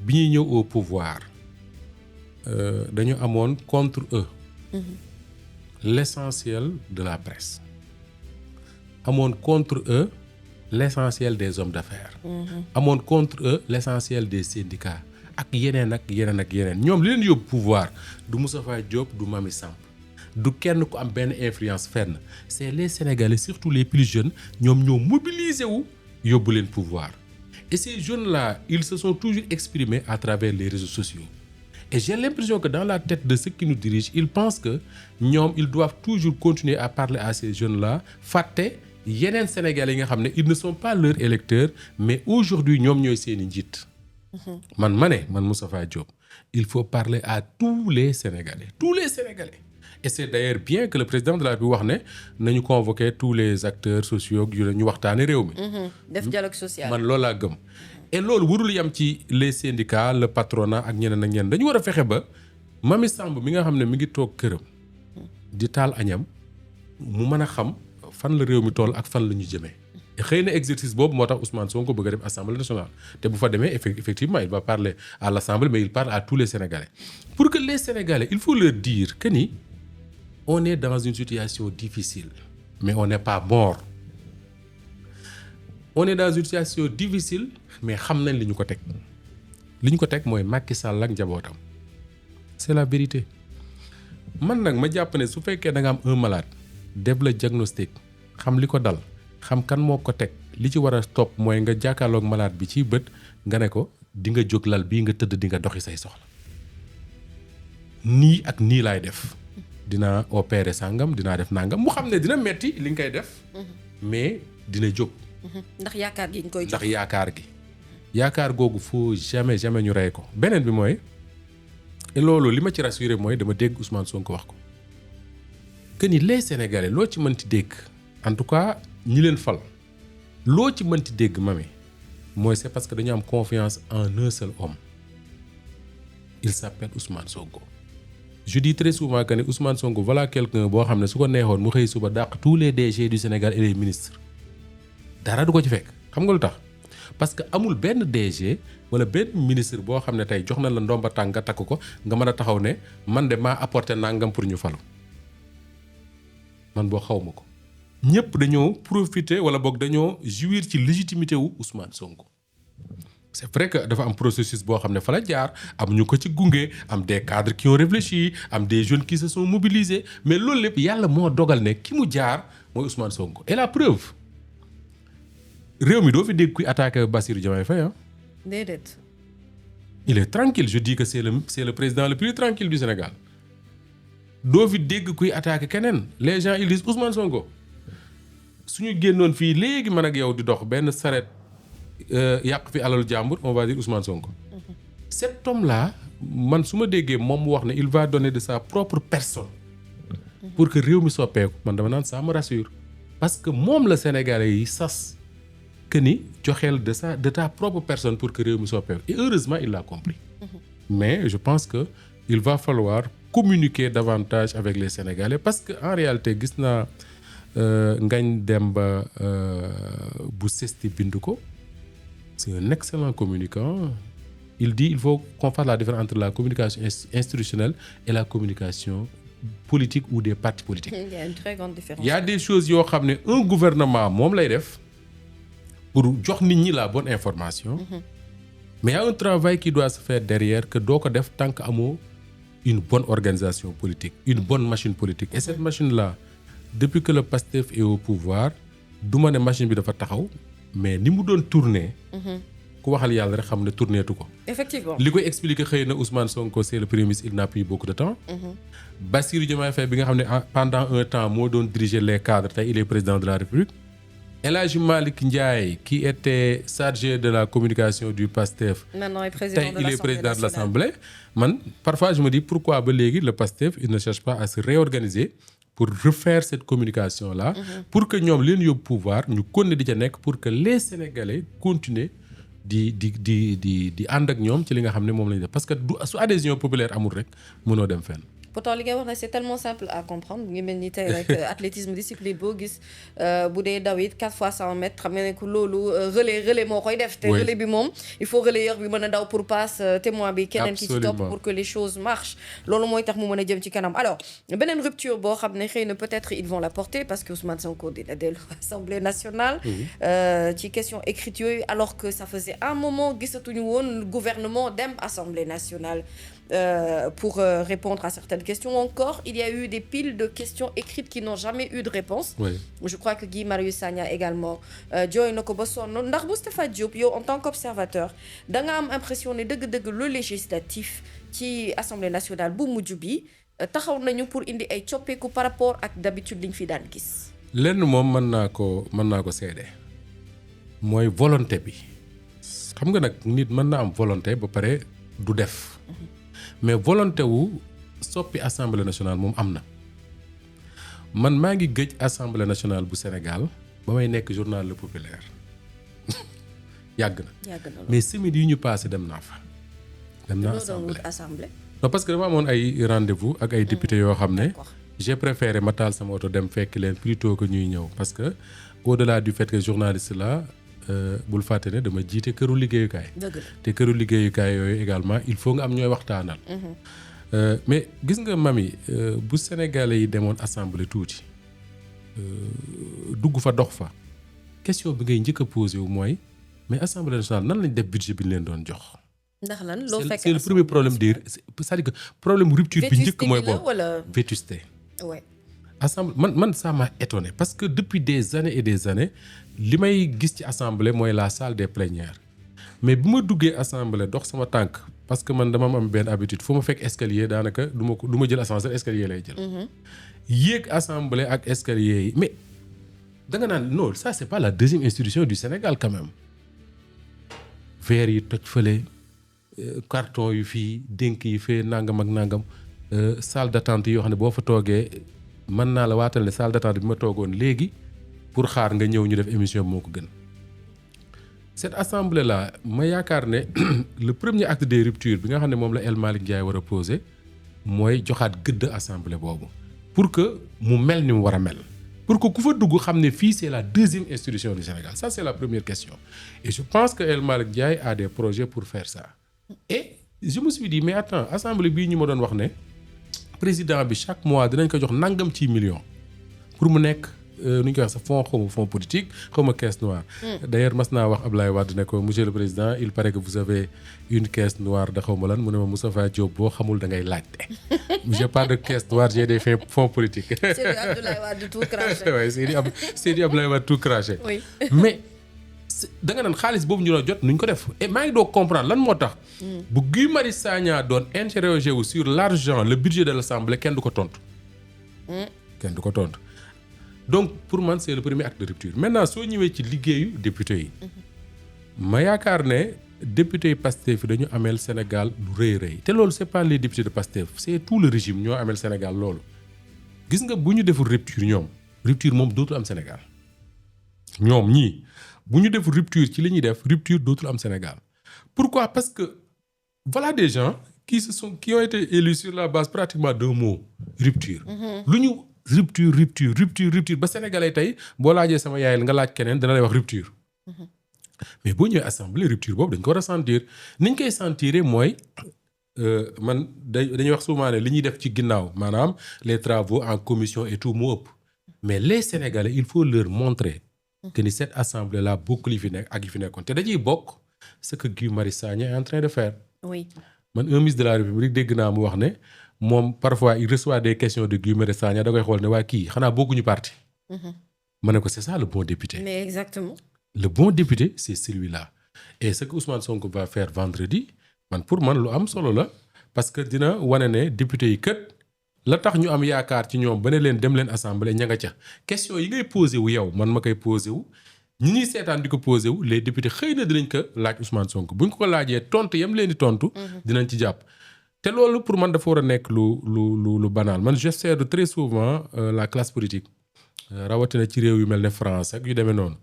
bi ñuy ñëw au pouvoir dañu amoon contre eux l'essentiel de la presse amoon contre eux l'essentiel des hommes d'affaires amoon contre eux l'essentiel des syndicats ak yeneen ñoom li leen yóbbu pouvoir du Moustapha Diop du Mamy Samb du kenn ku am benn influence fenn c'est les Sénégalais surtout les plus jeunes ñoom ñoo mobilisé wu yóbbu leen pouvoir et ces jeunes-là ils se sont toujours exprimés à travers les réseaux sociaux et j'ai l'impression que dans la tête de ceux qui nous dirigent ils pensent que ñoom ils doivent toujours continuer à parler à ces jeunes-là fàtte yeneen Sénégalais yi nga xam ne ils ne sont pas leurs électeurs mais aujourd'hui ñoom ñooy seeni njiit man Moustapha Diop il faut parler à tous les Sénégalais et c'est d'ailleurs bien que le président de la République wax ne nañu convoquer tous les acteurs sociaux yu ñu waxtaane réew mi def dialogue social man loolu laa gëm et loolu warul yam ci les syndicats le patronat ak ñeneen dañu war a fexe ba Mamy Samb mi nga xam ne mi ngi toog këram di taal añam mu mën a xam fan la réew mi toll ak fan la ñu jëmee xëy na exercice boobu moo tax Ousmane Sonko bëgg a def Assemblée nationale te bu fa demee effectivement il va parler à l'Assemblée mais il parle à tous les Sénégalais pour que les Sénégalais il faut leur dire que ni on est dans une situation difficile mais on n'est pas mort on est dans une situation difficile mais xam nañ li ñu ko teg mooy Macky Sall ak njabootam c'est la vérité man nag ma jàpp ne su fekkee da nga am un malade def la diagnostic xam li ko dal xam kan moo ko teg li ci war a topp mooy nga jàkkaarloog malade bi ci bët nga ne ko di nga jóg lal bii nga tëdd di nga doxi say soxla nii ak nii laay def dinaa opérer sàngam dinaa def nangam mu xam ne dina metti li nga koy def mais dina jóg ndax yaakaar gi ñu koy jox yaakaar googu faut jamais ñu rey ko beneen bi mooy loolu li ma ci rassuré mooy dama dégg Ousmane Sonko wax ko que ni les Sénégalais loo ci mënti dégg en tout cas ñi leen fal loo ci mënti dégg Mamy mooy c'est parce que dañu am confiance en un seul homme il s'appelle Ousmane Sonko. Je dis très souvent que ne Ousmane Sonko voilà quelqu'un boo xam ne su ko neexoon mu xëy suba dàq tous les DG du Sénégal et les ministres dara du ko ci fekk xam nga lu tax parce que amul benn DG wala benn ministre boo xam ne tey jox na la ndomba tànk nga takk ko nga mën a taxaw ne man de maa apporté nangam pour ñu falu man boo xaw ma ko ñëpp dañoo profiter wala boog dañoo jouir ci légitimité wu Ousmane Sonko. C'est vrai que dafa am processus boo xam ne fa la jaar am ñu ko ci gunge am des cadres qui ont réfléchi am des jeunes qui se sont mobilisés mais loolu lépp yàlla moo dogal ne ki mu jaar mooy Ousmane Sonko et la preuve réew mi doo fi dégg kuy attaquer Bassirou Diomaye Faye ah. déedéet. il est tranquille je dis que c'est le président le plus tranquille du Sénégal doo fi dégg kuy attaquer keneen les gens ils disent Ousmane Sonko suñu génnoon fii léegi man ak yow di dox benn saret yàq fi alalu jàmbur on va dire Ousmane Sonko. Cet homme-là man su ma déggee moom mu wax ne il va donner de sa propre personne pour que réew mi soppeeku man dama naan ça me rassure parce que moom la Sénégalais yi sas que ni joxeel de ta propre personne pour que réew mi soppeeku et heureusement il l'a compris. Mais je pense que il va falloir communiquer davantage avec les Sénégalais parce que en réalité gis naa Ngagne Demba bu Sesti bind ko. C'est un excellent communicant. Il dit il faut qu'on fasse la différence entre la communication institutionnelle et la communication politique ou des partis politiques. Il y a une très grande différence. Il y a des choses yoo xam ne un gouvernement moom lay def pour jox nit ñi la bonne information. Mais il y a un travail qui doit se faire derrière que doo ko def tant que amoo une bonne organisation politique, une bonne machine politique. Et cette machine-là, depuis que le PASTEF est au pouvoir, du ma ne machine bi dafa taxaw. Mais ni mu doon tourner. ku waxal yàlla rek xam ne tourné tu ko. Effectivement li koy expliquer xëy na Ousmane Sonko c'est le premier ministre il n'a plus beaucoup de temps. Bassirou Diomaye Faye bi nga xam ne pendant un temps moo doon diriger les cadres tey il est président de la République El Hadji Malick Ndiaye qui était chargé de la communication du PASTEF. Maintenant il est président tey de il est l'Assemblée président de nationale. l'Assemblée. Man parfois je me dis pourquoi ba léegi le PASTEF il ne cherche pas à se réorganiser pour refaire cette communication là. Pour que ñoom leen yóbbu pouvoir ñu continuer di ca nekk pour que les Sénégalais continuent di ànd ak ñoom ci li nga xam ne moom lañu def parce que du su adhésion populaire amul rek mënoo dem fenn. Pourtant li ngay wax ne c'est tellement simple à comprendre mu ngi mel ni tey rek athlétisme discipline boo gis bu dee daw it 4 fois 100 mètres xam nga ne que loolu relais moo koy def. te relais bi moom il faut relayeur bi mën a daw pour passe témoin bi. keneen ki ci topp pour que les choses marchent. loolu mooy tax mu mën a jëm ci kanam alors beneen rupture boo xam ne xëy na peut-être ils vont la porter parce que Ousmane Sonko dina dellu Assemblée nationale. ci question écrite yooyu alors que ça faisait un moment gisatuñu woon gouvernement dem Assemblée nationale. Pour répondre à certaines questions. Encore, il y a eu des piles de questions écrites qui n'ont jamais eu de réponse. Oui. Je crois que Guy Marius Sagna également jooy na ko ba sonn ndax Moustapha Diop yow en tant qu'observateur da nga am impression ne dëgg-dëgg le législatif ci Assemblée nationale bu mujj bi taxaw nañu pour indi ay coppeeku par rapport ak d'habitude liñ fi daan gis. lenn moom mën naa ko seede mooy volonté bi xam nga nag nit mën na am volonté ba pare du def. mais volonté wu soppi assemblée nationale moom am na man maa ngi gëj assemblée nationale bu Sénégal ba may nekk journal Le Populaire yàgg na mais semaine yi ñu passé dem naa fa. dem naa assemblée non parce que dama amoon ay rendez-vous ak ay députés yoo xam ne j'ai préféré ma taal sama oto dem fekk leen plutôt que ñuy ñëw parce que au-delà du fait que journaliste la bul fàtte ne dama jiite këru liggéeyukaay. te këru liggéeyukaay yooyu également il faut nga am ñooy waxtaanal. mais gis nga mami bu Sénégalais yi demoon assemblée tuuti dugg fa dox fa question bi ngay njëkk a posé wu mooy mais assemblée nationale nan lañ def budget bi ñu leen doon jox. ndax lan loo fekk c'est le premier problème c'est-à-dire que problème rupture bi njëkk mooy boobu vétusté. ouais. assemblée man ça m'a étonné parce que depuis des années et des années li may gis ci assemblée mooy la salle des plénières mais bu ma duggee assemblée dox sama tànk parce que man dama am benn habitude fu ma fekk escalier daanaka du ma jël ascenseur escalier lay jël. yéeg assemblée ak escalier yi mais da nga naan non ça c'est pas la deuxième institution du Sénégal quand même verre yi toj fële carton yu fii dénk yi fee nangam ak nangam salle d'attente yoo xam ne boo fa toogee. mën naa la waatal ne salle d'attente bi ma toogoon léegi pour xaar nga ñëw ñu def émission bi moo ko gën cette assemblée là ma yaakaar ne le premier acte des ruptures bi nga xam ne moom la El Malick Ndiaye war a poser mooy joxaat gëdd assemblée boobu pour que mu mel ni mu war a mel pour que ku fa dugg xam ne fii c'est la deuxième institution du Sénégal ça c'est la première question et je pense que El Malick Ndiaye a des projets pour faire ça et je me suis dit mais attends assemblée bii ñu ma doon wax ne président bi chaque mois dinañ ko jox nangam ci million pour mu nekk nu ñu koy wax sa fonds politique xaw ma caisse noire. d'ailleurs mas naa wax Ablaye Wade ne ko monsieur le président il paraît que vous avez une caisse noire de xaw ma lan mu ne ma Moustapha Diop boo xamul da ngay laajte. j'ai pas de caisse noire j'ai des fonds politiques. Seydi Abdoulaye Wade tout craché. waaye Seydi Abdoulaye Wade tout craché. oui mais da nga naan xaalis boobu ñu la jot nuñ ko def et maa ngi doog comprendre lan moo tax. bu Guy Marius Sagna doon interroger wu sur l'argent le budget de l'Assemblée kenn du ko tontu. kenn du ko tontu donc pour man c'est le premier acte de rupture maintenant soo ñëwee ci liggéeyu député yi. ma yaakaar ne député yi Pastef yi dañu ameel Sénégal lu rëy rëy te loolu c'est pas les députés de Pastef c'est tout le régime ñoo ameel Sénégal loolu gis nga bu ñu deful rupture ñoom rupture moom dootul am Sénégal ñoom ñii. bu ñu def rupture ci li ñuy def rupture dootul am Sénégal pourquoi parce que voilà des gens qui ont été élus sur la base pratiquement d'un mot rupture. lu ñu rupture ba sénégalais tey boo laajee sama yaay nga laaj keneen dana lay wax rupture. mais boo ñëwee assemblée rupture boobu dañ ko ressentir niñ koy sentir mooy man dañuy wax souvent ne li ñuy def ci ginnaaw maanaam les travaux en commission et tout moo ëpp mais les sénégalais il faut leur montrer. que ni cette assemblée là bokk li fi nekk ak yi fi nekkoon te dañuy bokk ce que Guy Marius Sagna est en train de faire. oui man un ministre de la République dégg naa mu wax ne moom parfois il reçoit des questions de Guy Marius Sagna da koy xool ne waa kii xanaa bokkuñu parti. ma ne ko c'est ça le bon député. mais exactement. le bon député c'est celui-là et ce que Ousmane Sonko va faire vendredi man pour man lu am solo la parce que dina wane ne député yi kët la tax ñu am yaakaar ci ñoom ba ne leen dem leen assemblée ña nga ca question yi ngay posé wu yow man ma koy posé wu ñi ñuy seetaan di ko posé wu les députés xëy na dinañ ko laaj Ousmane Sonko buñ ko laajee tontu yam leen di tontu. dinañ ci jàpp. te loolu pour man dafa war a nekk lu banal man j'observe très souvent la classe politique rawatina ci réew yu mel ne France ak yu demee noonu.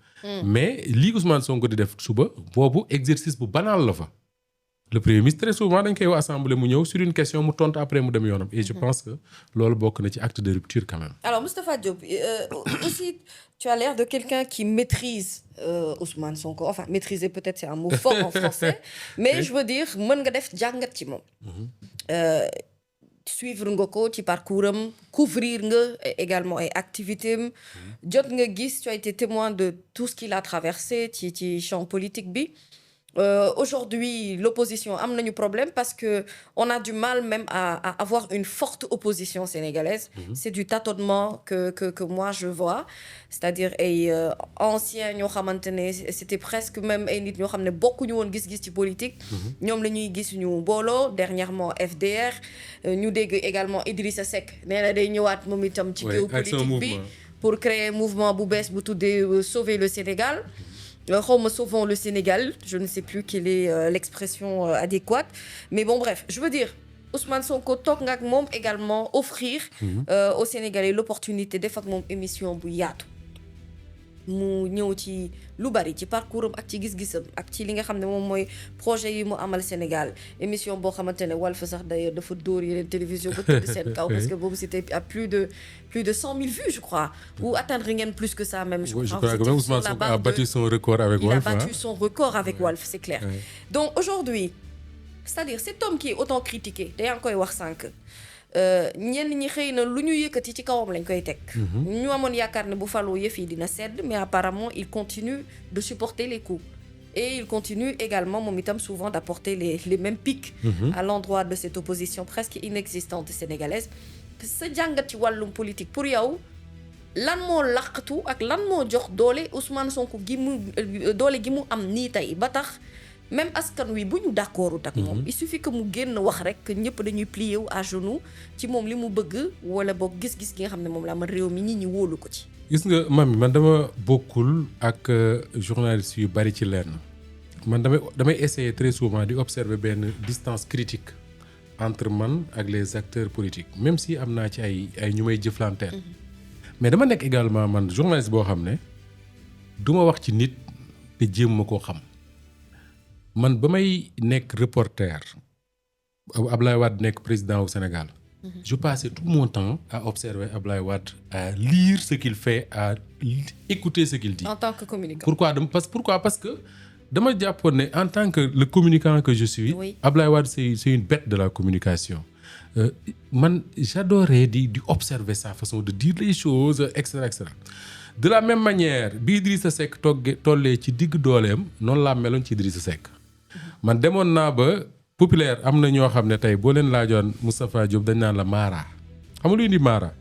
mais lii Ousmane Sonko di def suba boobu exercice bu banal la fa. le premier ministre très souvent dañ koy wax assemblée mu ñëw sur une question mu tontu après mu dem yoonam. et je pense que loolu bokk na ci acte de rupture quand même. Alors Moustapha Diop aussi tu as l'air de quelqu'un qui maîtrise Ousmane Sonko enfin maîtriser peut-être c'est un mot fort en français mais je veux dire mën nga def jàngat ci moom. suivre nga ko ci parcours am couvrir nga également ay activités am jot nga gis tu as été témoin de tout ce qu'il a traversé ci champ politique bi. Aujourd'hui l'opposition am nañu problème parce que on a du mal même à avoir une forte opposition sénégalaise. C'est du tâtonnement que moi je vois c'est-à-dire ay anciens ñoo xamante ne c'était presque même ay nit ñoo xam ne bokkuñu woon gis-gis ci politique. ñoom la ñuy gis ñu booloo dernièrement FDR ñu dégg également Idrissa Seck nee na day ñëwaat moom itam ci géopolitique bi pour créer mouvement bu bees bu tuddee sauver le Sénégal. Xawma sauvons le Sénégal je ne sais plus quelle est l'expression adéquate mais bon bref je veux dire Ousmane Sonko toog nga ak moom également offrir aux Sénégalais l'opportunité def ak moom émission bu yaatu mu ñëw ci lu bari ci parcours am ak ci gis-gisam ak ci li nga xam ne moom mooy projet yi mu amal Sénégal émission boo xamante ne Walf sax d'ailleurs dafa dóor yeneen télévision ba tëdd seen kaw parce que boobu c'était à plus de 100 000 vues je crois ou atteindre ngeen plus que ça même je crois que même Ousmane Sonko a battu son record avec Walf. Il a battu son record avec Walf c'est clair. Donc aujourd'hui c'est-à-dire cet homme qui est autant critiqué da yaa ngi koy wax sànq ñenn ñi xëy na lu ñu yëkkati ci kawam lañ koy teg. ñu amoon yaakaar ne bu faloo yëf yi dina sedd mais apparemment il continue de supporter les coups et il continue également moom itam souvent d'apporter les mêmes pics à l'endroit de cette opposition presque inexistante sénégalaise. sa jàngat ci wàllum politique pour yow lan moo laqatu ak lan moo jox doole Ousmane Sonko doole gi mu am nii tey ba tax même askan wi bu ñu d'accordut ak moom il suffit que mu génn wax rek que ñëpp dañuy plier wu à genoux ci moom li mu bëgg wala boog gis-gis gi nga xam ne moom la man réew mi nit ñi wóolu ko ci. gis nga mami man dama bokkul ak journalistes yu bari ci lenn man damay essayer très souvent di observer benn distance critique entre man ak les acteurs politiques même si am naa ci ay ñu may jëflanteel. mais dama nekk également man journaliste boo xam ne du ma wax ci nit te jéem ma koo xam. man ba may nekk reporter Ablaye Wade nekk président au Sénégal. je passais tout mon temps à observer Ablaye Wade à lire ce qu'il fait à écouter ce qu'il dit. En tant que communicant. Pourquoi parce que dama jàppoon ne en tant que le communicant que je suis. Oui. Ablaye Wade c'est une bête de la communication. Man j'adorais di observer sa façon de dire les choses et cetera. De la même manière bi Idrissa Seck tollee ci digg dooleem noonu laa meloon ci Idrissa Seck. man demoon naa ba populaire am na ñoo xam ne tey boo leen laajoon Moustapha Diop dañ naan la Mara xam nga lu indi Mara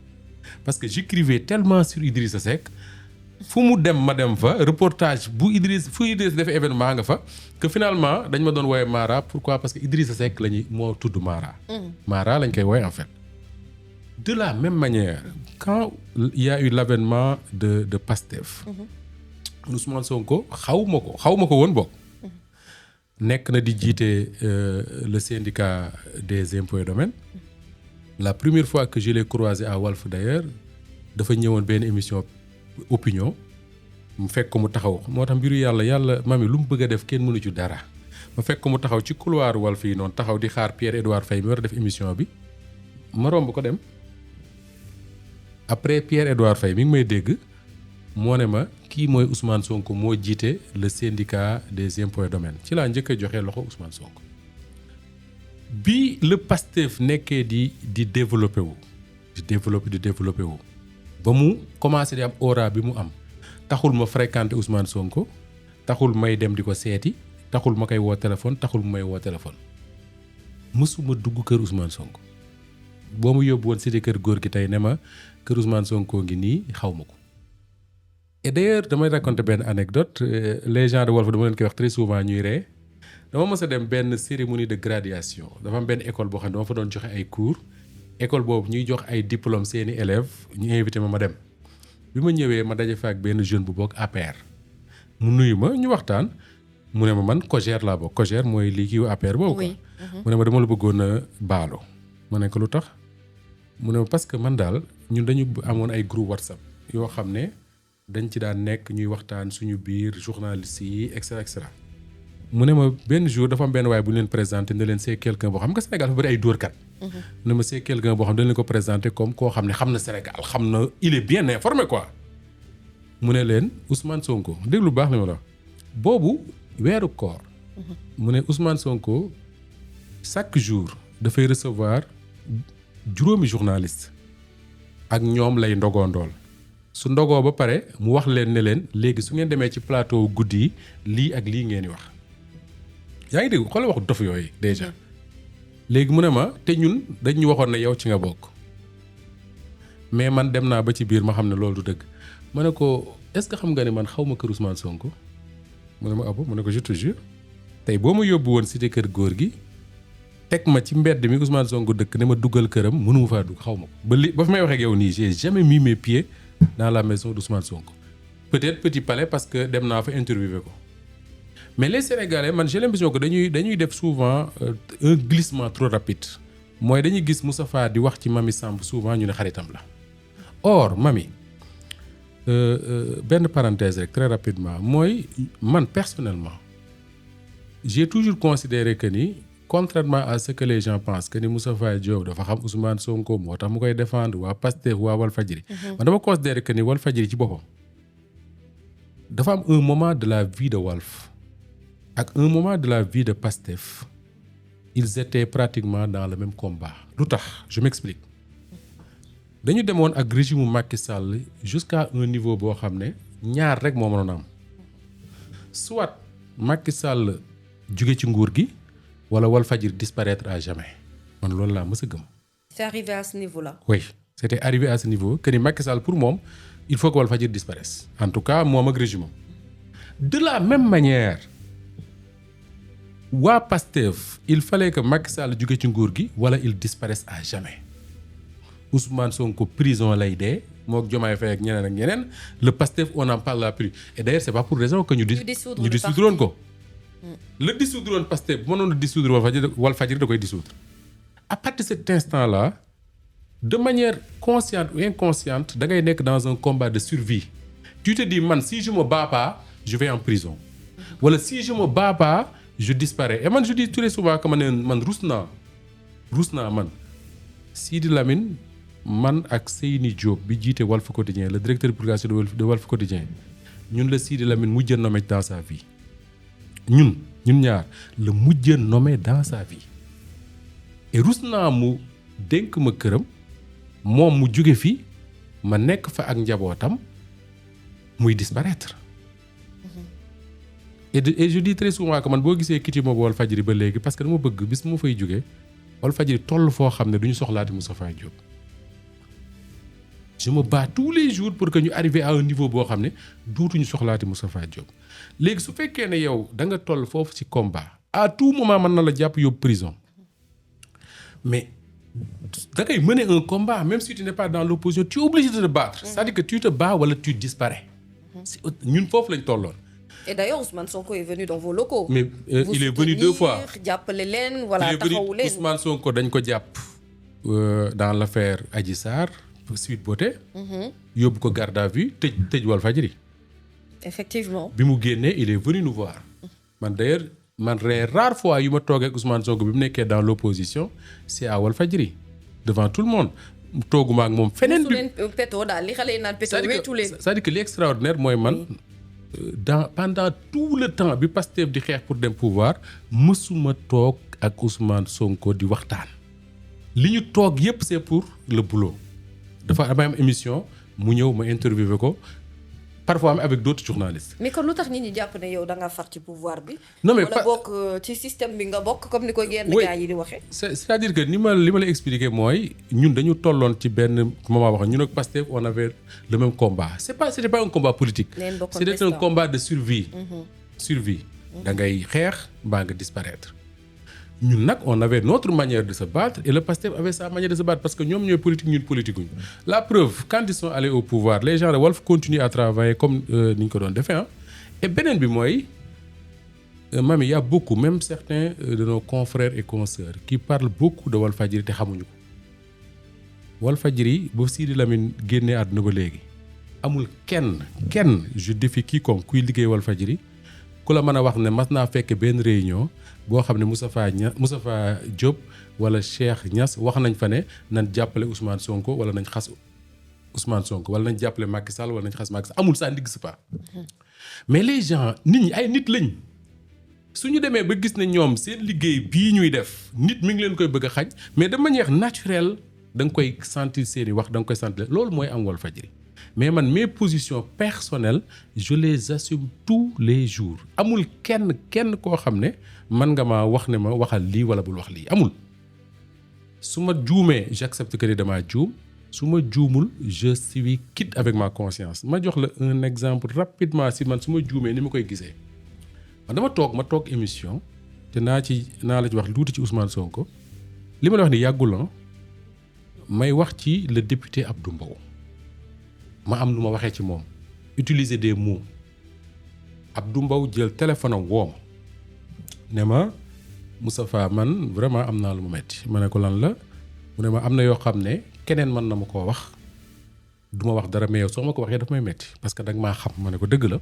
parce que j'écrivais tellement sur Idrissa Seck fu mu dem ma dem fa reportage fu Idriss def événement nga fa que finalement dañ ma doon wooye Mara pourquoi parce que Idrissa Seck moo tudd Mara. Mara lañ koy wooye en fait. De la même manière quand il y a eu l'avènement de Pastef. Ousmane Sonko xaw ma ko woon bokk. nekk na di jiite le syndicat des impôts et domaines. La première fois que je l'ai croisé à Walf d'ailleurs dafa ñëwoon benn émission opinion mu fekk ko mu taxaw moo tax mbiru yàlla mami lu mu bëgg a def kenn mënu ci dara ma fekk ko mu taxaw ci couloir Walf yi noonu taxaw di xaar Pierre-Édouard Faye mi war a def émission bi ma romb ko dem après Pierre-Édouard Faye mi ngi may dégg moo ne ma kii mooy Ousmane Sonko moo jiite le syndicat des impôts et domaines ci laa njëkk a joxe loxo Ousmane Sonko bi le Pastef nekkee di développé wu di développé wu ba mu commencé di am aura bi mu am taxul ma fréquenté Ousmane Sonko taxul may dem di ko seeti taxul ma koy woo téléphone taxul mu may woo téléphone mësuma dugg kër Ousmane Sonko boo mu yóbbu woon cité kër góor gi tey ne ma kër Ousmane Sonko ngi nii xaw ma ko. Et d'ailleurs damay raconter benn anecdote les gens de Walf dama leen koy wax très souvent ñuy ree dama mës a dem benn cérémonie de graduation dafa am benn école boo xam ne dama fa doon joxe ay cours école boobu ñuy jox ay diplôme seeni élèves ñu invité ma dem bi ma ñëwee ma daje fa ak benn jeune bu bokk APR mu nuyu ma ñu waxtaan mu ne ma man COJER laa bokk COJER mooy lii kii APR boobu quoi. mu ne ma dama la bëggoon a baalu ma ne ko lu tax mu ne ma parce que man daal ñun dañu amoon ay groupe WhatsApp yoo xam ne dañ ci daan nekk ñuy waxtaan suñu biir journalistes yi et cetera mu ne ma benn jour dafa am benn waay bu ñu leen présenté ne leen c'est quelqu'un boo xam nga Sénégal dafa bëri ay dóorkat. ne ma c'est quelqu'un boo xam ne dañ leen ko présenté comme koo xam ne xam na Sénégal xam na il est bien informé quoi. mu ne leen Ousmane Sonko déglu baax li ma la boobu weeru koor. mu ne Ousmane Sonko chaque jour dafay recevoir juróomi journaliste ak ñoom lay ndogoondool su ndogoo ba pare mu wax leen ne leen léegi su ngeen demee ci plateau guddi yi lii ak lii ngeen di wax. yaa ngi dégg xoolal waxu dof yooyu déjà léegi mu ne ma te ñun dañ ñu waxoon ne yow ci nga bokk mais man dem naa ba ci biir ma xam ne loolu du dëgg ma ne ko est-ce que xam nga ne man xaw ma kër Ousmane Sonko mu ne ma abo mu ne ko je te jure tey boo ma yóbbu woon cité kër góor gi teg ma ci mbedd mi Ousmane Sonko dëkk ne ma duggal këram mënuma faa dugg xaw ma ko ba fi may waxee ak yow nii j'ai jamais mis mes pieds dans la maison d'Ousmane Sonko peut-être Petit Palais parce que dem naa fa interviewé ko. Mais les Sénégalais man j'ai l'impression que dañuy def souvent un glissement trop rapide mooy dañuy gis Moustapha di wax ci Mamy Samb souvent ñu ne xaritam la or Mamy benn parenthèse rek très rapidement mooy man personnellement j'ai toujours considéré que ni contrairement à ce que les gens pensent que ni Moustapha Diop dafa xam Ousmane Sonko moo tax mu koy défendre waa Pastef waa Walfadjri man dama considéré que ni Walfadjri ci boppam dafa am un moment de la vie de Walf ak un moment de la vie de Pastef ils étaient pratiquement dans le même combat lu tax je m'explique dañu demoon ak régime Macky Sall jusqu'à un niveau boo xam ne ñaar rek moo mënoon am soit Macky Sall jóge ci nguur gi wala Walfadjri disparaître à jamais man loolu laa mës a gëm. C'est arrivé à ce niveau-là. Oui c'était arrivé à ce niveau que ni Macky Sall pour moom il faut que Walfadjri disparaisse en tout cas moom ak régime am de la même manière. waa Pastef il fallait que Macky Sall jóge ci nguur gi wala il disparaisse à jamais Ousmane Sonko prison lay dee mook Diomaye Faye ak ñeneen ak ñeneen le Pastef on en parle plus et d'ailleurs c'est pas pour raison que ñu dissoudre ko le dissoudre Pastef bu mënoon a dissoudre Walfadjri da koy dissoudre à partir de cet instant là de manière consciente ou inconsciente da ngay nekk dans un combat de survie tu te dis man si je me bats pas je vais en prison wala si je me bats pas je disparais et man je dis très souvent que man rus naa man Sidi Lamine man ak Seyni Diop bi jiite Walf Quotidien le directeur de publication de Walf Quotidien ñun la Sidi Lamine mujj a nommé dans sa vie ñun ñaar la mujj a nommé dans sa vie et rus naa mu dénk ma këram moom mu jóge fi ma nekk fa ak njabootam muy disparaître. et je dis très souvent que man boo gisee kiti ma Walfadjri ba léegi parce que dama bëgg bis mu fay jógee Walfadjri toll foo xam ne du ñu soxlaati Moustapha Diop je me bats tous les jours pour que ñu arriver à un niveau boo xam ne dootuñu soxlaati Moustapha Diop léegi su fekkee ne yow da nga toll foofu ci combat à tout moment mën na la jàpp yóbbu prison mais da ngay mener un combat même si tu n'es pas dans l'opposition tu es obligé de te battre c'est-à-dire que tu te bats wala tu disparais ñun foofu lañ tolloon. Et d'ailleurs Ousmane Sonko est venu dans vos locaux. Mais il est venu 2 fois. jàppale leen voilà taxawu leen. Ousmane Sonko dañ ko jàpp dans l'affaire Adji Sarr Sweet Beauté. yóbbu ko garde à vue tëj Walfadjri. Effectivement. bi mu génnee il est venu nous voir. man d'ailleurs rare fois yu ma toogee ak Ousmane Sonko bi mu nekkee dans l'opposition c'est à Walfadjri devant tout le monde tooguma ak moom. feneen bi peto daal li xale yi naan peto wetu leen. c'est-à-dire que li extraordinaire mooy man. pendant tout le temps bi Pastef di xeex pour dem pouvoir mësuma toog ak Ousmane Sonko di waxtaan li ñu toog yépp c'est pour le boulot dafa am émission mu ñëw ma interviewé ko parfois am avec d'autres journalistes. mais kon lu tax nit ñi jàpp ne yow da nga far ci pouvoir bi. non mais wala bokk ci système bi nga bokk comme ni ko yenn gars yi di waxee. c'est-à-dire que li ma la expliqué mooy ñun dañu tolloon ci benn moment wax ñun ak Pastef on avait le même combat c'était pas un combat politique. c'était un combat de survie. survie da ngay xeex mbaa nga disparaître. ñun nag on avait notre manière de se battre et le Pastef avait sa manière de se battre parce que ñoom ñooy politique ñun politique uñu la preuve quand ils sont allés au pouvoir les gens de Walf continuent à travailler comme ni ñu ko doon defee et beneen bi mooy Mamy, il y a beaucoup même certains de nos confrères et consoeurs qui parlent beaucoup de Walfadjri te xamuñu ko Walfadjri ba Sidi Lamine génnee àdduna ba léegi amul kenn je défie quiconque kuy liggéey Walfadjri ku la mën a wax ne mas naa fekk benn réunion boo xam ne Moustapha Diop wala Cheikh Niass wax nañ fa ne nañ jàppale Ousmane Sonko wala nañ xas Ousmane Sonko wala nañ jàppale Macky Sall wala nañ xas Macky Sall amul ça n'existe pas mais les gens nit ñi ay nit lañ su ñu demee ba gis ne ñoom seen liggéey bii ñuy def nit mi ngi leen koy bëgg a xaj mais de manière naturelle da nga koy sentir seeni wax da nga koy sentir loolu mooy am Walfadjri mais man mes positions personnelles je les assume tous les jours amul kenn koo xam ne man nga ma wax ne ma waxal lii wala bul wax lii amul su ma juumee j'accepte que ni damaa juum su ma juumul je suis quitte avec ma conscience ma jox la un exemple rapidement si man su ma juumee ni ma koy gisee man dama toog émission te naa la ci wax tuuti ci Ousmane Sonko li ma la wax ni yàggul may wax ci le député Abdou Mbow ma am lu ma waxee ci moom utiliser des mots Abdou Mbow jël téléphone am woo ma ne ma Moustapha man vraiment am naa lu ma metti ma ne ko lan la mu ne ma am na yoo xam ne keneen mën na ma koo wax du ma wax dara mais yow soo ma ko waxee daf may metti parce que danga maa xam ma ne ko dëgg la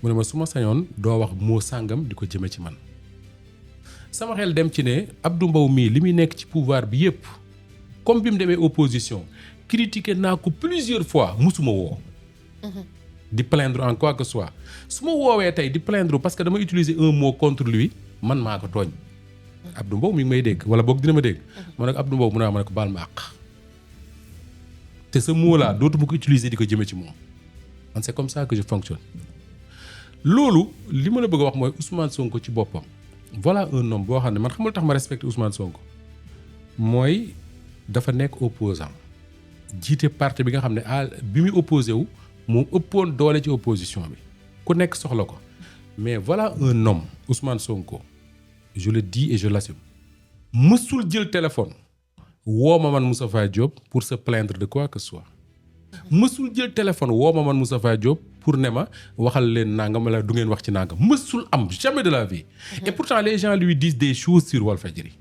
mu ne ma su ma sañoon doo wax moo sàngam di ko jëme ci man sama xel dem ci ne Abdou Mbow mii li muy nekk ci pouvoir bi yépp comme bi mu demee opposition critiqué naa ko plusieurs fois musuma woo di plaindre en quoi que soit su ma woowee tey di plaindre parce que dama utiliser un mot contre lui man maa ko tooñ Abdou Mbow mi ngi may dégg wala boog dina ma dégg ma ne ko Abdou Mbow mu ne ma ne ko baal ma àq te ce mot là dootuma ko utiliser di ko jëme ci moom man c'est comme ça que je fonctionne loolu li ma la bëgg a wax mooy Ousmane Sonko ci boppam voilà un homme boo xam ne man xamul tax ma respecté Ousmane Sonko mooy dafa nekk opposant jiite parti bi nga xam ne bi muy opposé wu moo ëppoon doole ci opposition bi ku nekk soxla ko mais voilà un homme Ousmane Sonko je le dis et je l'assume mësul jël téléphone woo ma man Moustapha Diop pour se plaindre de quoi que ce soit mësul jël téléphone woo ma man Moustapha Diop pour ne ma waxal leen nangam wala du ngeen wax ci nangam mësul am jamais de la vie et pourtant les gens lui disent des choses sur Walfadjri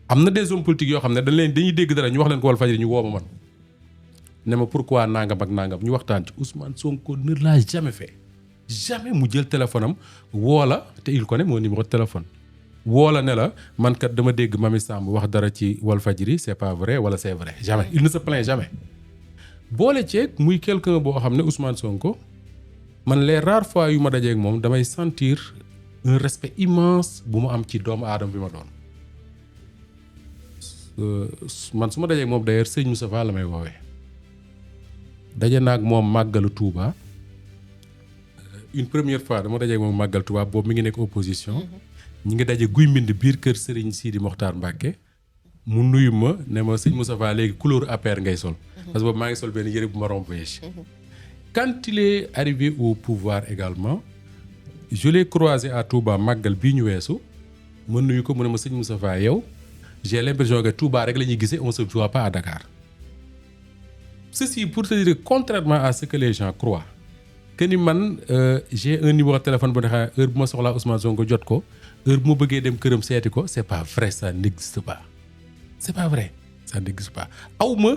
am na des hommes politiques yoo xam ne dañuy dégg dara ñu wax leen ko Walfadjri ñu woo ma man ne ma pourquoi nangam ak nangam ñu waxtaan ci Ousmane Sonko ne l'a jamais fait jamais mu jël téléphone am woo la te il connaît mon numéro de téléphone woo la ne la man kat dama dégg Mamy Samb wax dara ci Walfadjri c'est pas vrai wala c'est vrai jamais il ne se plaint jamais boole ceeg muy quelqu'un boo xam ne Ousmane Sonko man les rares fois yu ma dajee ak moom damay sentir un respect immense bu ma am ci doomu aadama bi ma doon man su ma dajee ak moom d'ailleurs sëñ Moustapha la may woowee daje naag moom màggalu Touba une première fois dama dajee ak moom màggal Touba boobu mi ngi nekk opposition ñi ngi daje guy mbind biir kër Serigne Sidi Mokhtar Mbacké mu nuyu ma ne ma sëñ Moustapha léegi couleur APR ngay sol parce que boobu maa ngi sol benn yëre bu marron beige quand il est arrivé au pouvoir également je l'ai croisé à Touba màggal bii ñu weesu ma nuyu ko mu ne ma sëñ Moustapha yow j'ai l'impression que Touba rek la ñuy gisee on se voit pas à Dakar ceci pour te dire que contrairement à ce que les gens croient que ni man j'ai un numéro de téléphone bu neexee heure bu ma soxlaa Ousmane Sonko jot ko heure bu ma bëggee dem këram seeti ko c'est pas vrai ça n'existe pas c'est pas vrai ça n'existe pas aw ma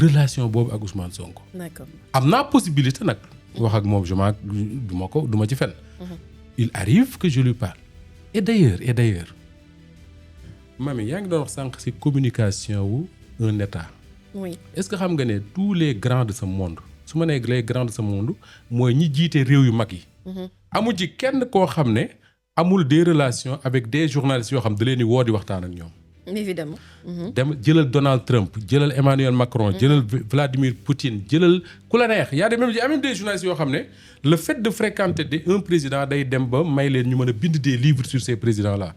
relation boobu ak Ousmane Sonko. D'accord. am naa possibilité nag wax ak moom du ma ci fen il arrive que je lui parle et d'ailleurs Mamy yaa ngi doon wax sànq ci communication wu un état. Oui. Est-ce que xam nga ne tous les grands de ce monde su ma nee les grands de ce monde mooy ñi jiite réew yu mag yi. amu ci kenn koo xam ne amul des relations avec des journalistes yoo xam da leen di woo di waxtaan ak ñoom. Évidemment. dem jëlal Donald Trump jëlal Emmanuel Macron jëlal Vladimir Poutine jëlal ku la neex y a même des journalistes yoo xam ne le fait de fréquenter un président day dem ba may leen ñu mën a bind des livres sur ces présidents là.